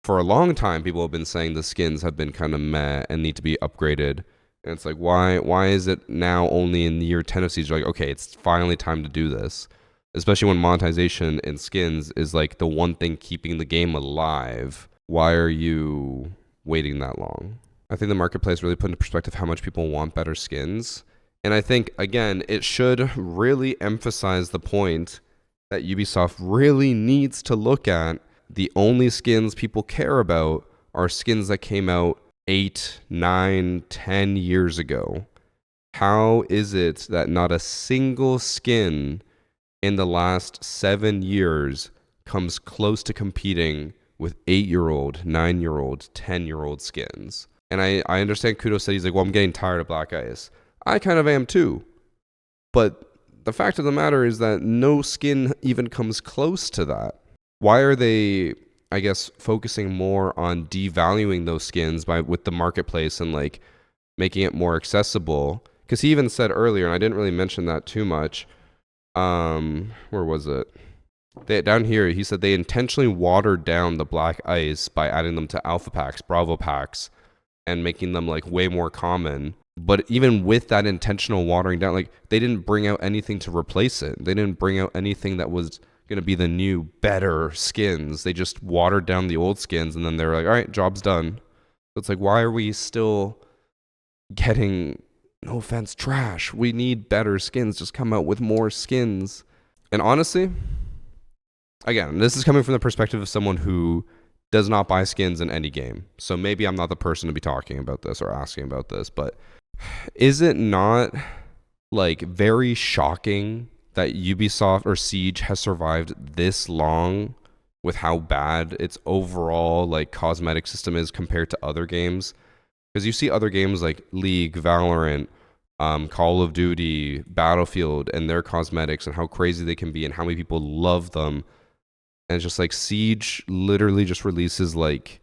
for a long time people have been saying the skins have been kind of meh and need to be upgraded. And it's why is it now only in the year 10 of Siege? Okay, it's finally time to do this. Especially when monetization in skins is the one thing keeping the game alive. Why are you waiting that long? I think the marketplace really put into perspective how much people want better skins. And I think, again, it should really emphasize the point that Ubisoft really needs to look at the only skins people care about are skins that came out 8, 9, 10 years ago. How is it that not a single skin in the last 7 years comes close to competing with 8-year-old, 9-year-old, 10-year-old skins? And I understand Kudos said he's like, well, I'm getting tired of Black Ice. I kind of am too. But the fact of the matter is that no skin even comes close to that. Why are they, I guess, focusing more on devaluing those skins with the marketplace and like making it more accessible? Because he even said earlier, and I didn't really mention that too much. Where was it? Down here, he said they intentionally watered down the Black Ice by adding them to Alpha Packs, Bravo Packs, and making them like way more common. But even with that intentional watering down, like they didn't bring out anything to replace it. They didn't bring out anything that was going to be the new, better skins. They just watered down the old skins, and then they're like, all right, job's done. So it's like, why are we still getting, no offense, trash? We need better skins. Just come out with more skins. And honestly, again, this is coming from the perspective of someone who does not buy skins in any game. So maybe I'm not the person to be talking about this or asking about this, but is it not like very shocking that Ubisoft or Siege has survived this long with how bad its overall like cosmetic system is compared to other games? Because you see other games like League, Valorant, Call of Duty, Battlefield, and their cosmetics and how crazy they can be and how many people love them. And it's just like Siege literally just releases like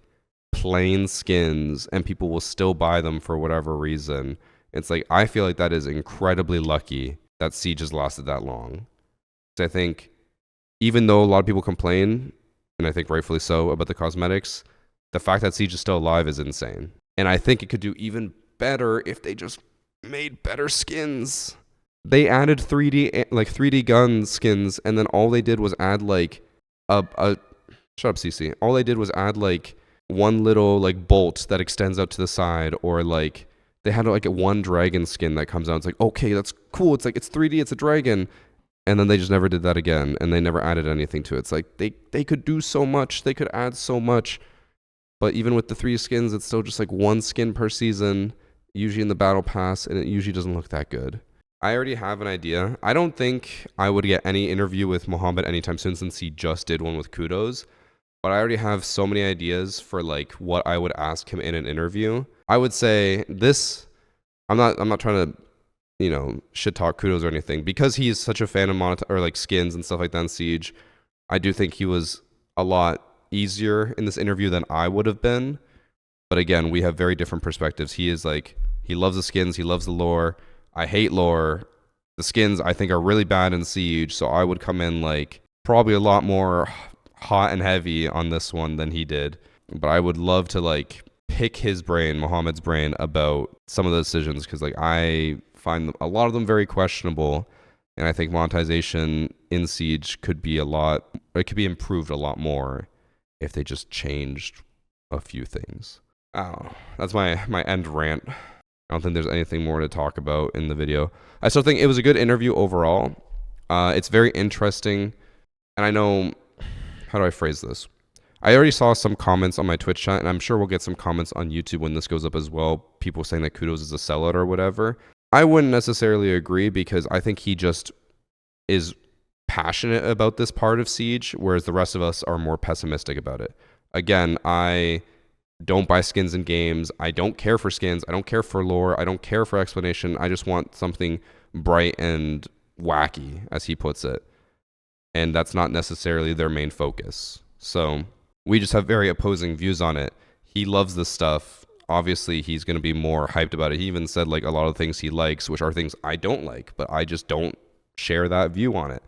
plain skins and people will still buy them for whatever reason. It's like, I feel like that is incredibly lucky that Siege has lasted that long. I think even though a lot of people complain, and I think rightfully so, about the cosmetics, the fact that Siege is still alive is insane. And I think it could do even better if they just made better skins. They added 3D gun skins, and then all they did was add like shut up, CC. All they did was add like one little like bolt that extends out to the side, or like they had like a one dragon skin that comes out. It's like, okay, that's cool. It's like, it's 3D, it's a dragon. And then they just never did that again, and they never added anything to it. It's like they could do so much, they could add so much. But even with the 3 skins, it's still just like one skin per season, usually in the battle pass, and it usually doesn't look that good. I already have an idea. I don't think I would get any interview with Mohammed anytime soon, since he just did one with Kudos. But I already have so many ideas for like what I would ask him in an interview. I would say this. I'm not trying to, you know, shit talk Kudos or anything, because he is such a fan of like skins and stuff like that in Siege. I do think he was a lot easier in this interview than I would have been. But again, we have very different perspectives. He is like, he loves the skins, he loves the lore. I hate lore. The skins I think are really bad in Siege, so I would come in like probably a lot more hot and heavy on this one than he did. But I would love to like pick his brain, Mohammed's brain, about some of the decisions, because like I find a lot of them very questionable, and I think monetization in Siege could be improved a lot more if they just changed a few things. Oh, that's my end rant. I don't think there's anything more to talk about in the video. I still think it was a good interview overall. It's very interesting, and I know, how do I phrase this? I already saw some comments on my Twitch chat, and I'm sure we'll get some comments on YouTube when this goes up as well. People saying that Kudos is a sellout or whatever. I wouldn't necessarily agree, because I think he just is passionate about this part of Siege, whereas the rest of us are more pessimistic about it. Again, I don't buy skins in games. I don't care for skins. I don't care for lore. I don't care for explanation. I just want something bright and wacky, as he puts it. And that's not necessarily their main focus. So we just have very opposing views on it. He loves this stuff. Obviously, he's going to be more hyped about it. He even said like a lot of things he likes, which are things I don't like, but I just don't share that view on it.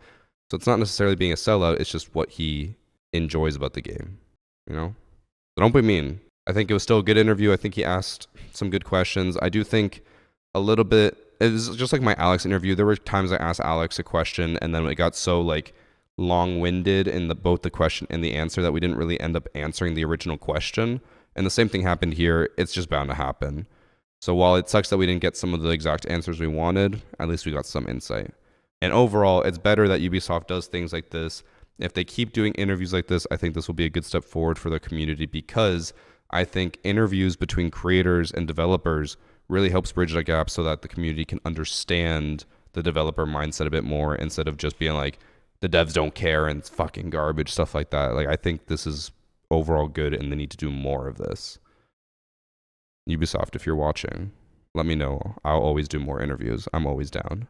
So it's not necessarily being a sellout. It's just what he enjoys about the game, you know? So don't be mean. I think it was still a good interview. I think he asked some good questions. I do think a little bit, it was just like my Alex interview. There were times I asked Alex a question, and then it got so like long-winded in both the question and the answer that we didn't really end up answering the original question. And the same thing happened here. It's just bound to happen. So while it sucks that we didn't get some of the exact answers we wanted, at least we got some insight. And overall, it's better that Ubisoft does things like this If they keep doing interviews like this, I think this will be a good step forward for the community, because I think interviews between creators and developers really helps bridge that gap so that the community can understand the developer mindset a bit more, instead of just being like, the devs don't care and it's fucking garbage, stuff like that. Like, I think this is overall good and they need to do more of this. Ubisoft, if you're watching, let me know. I'll always do more interviews. I'm always down.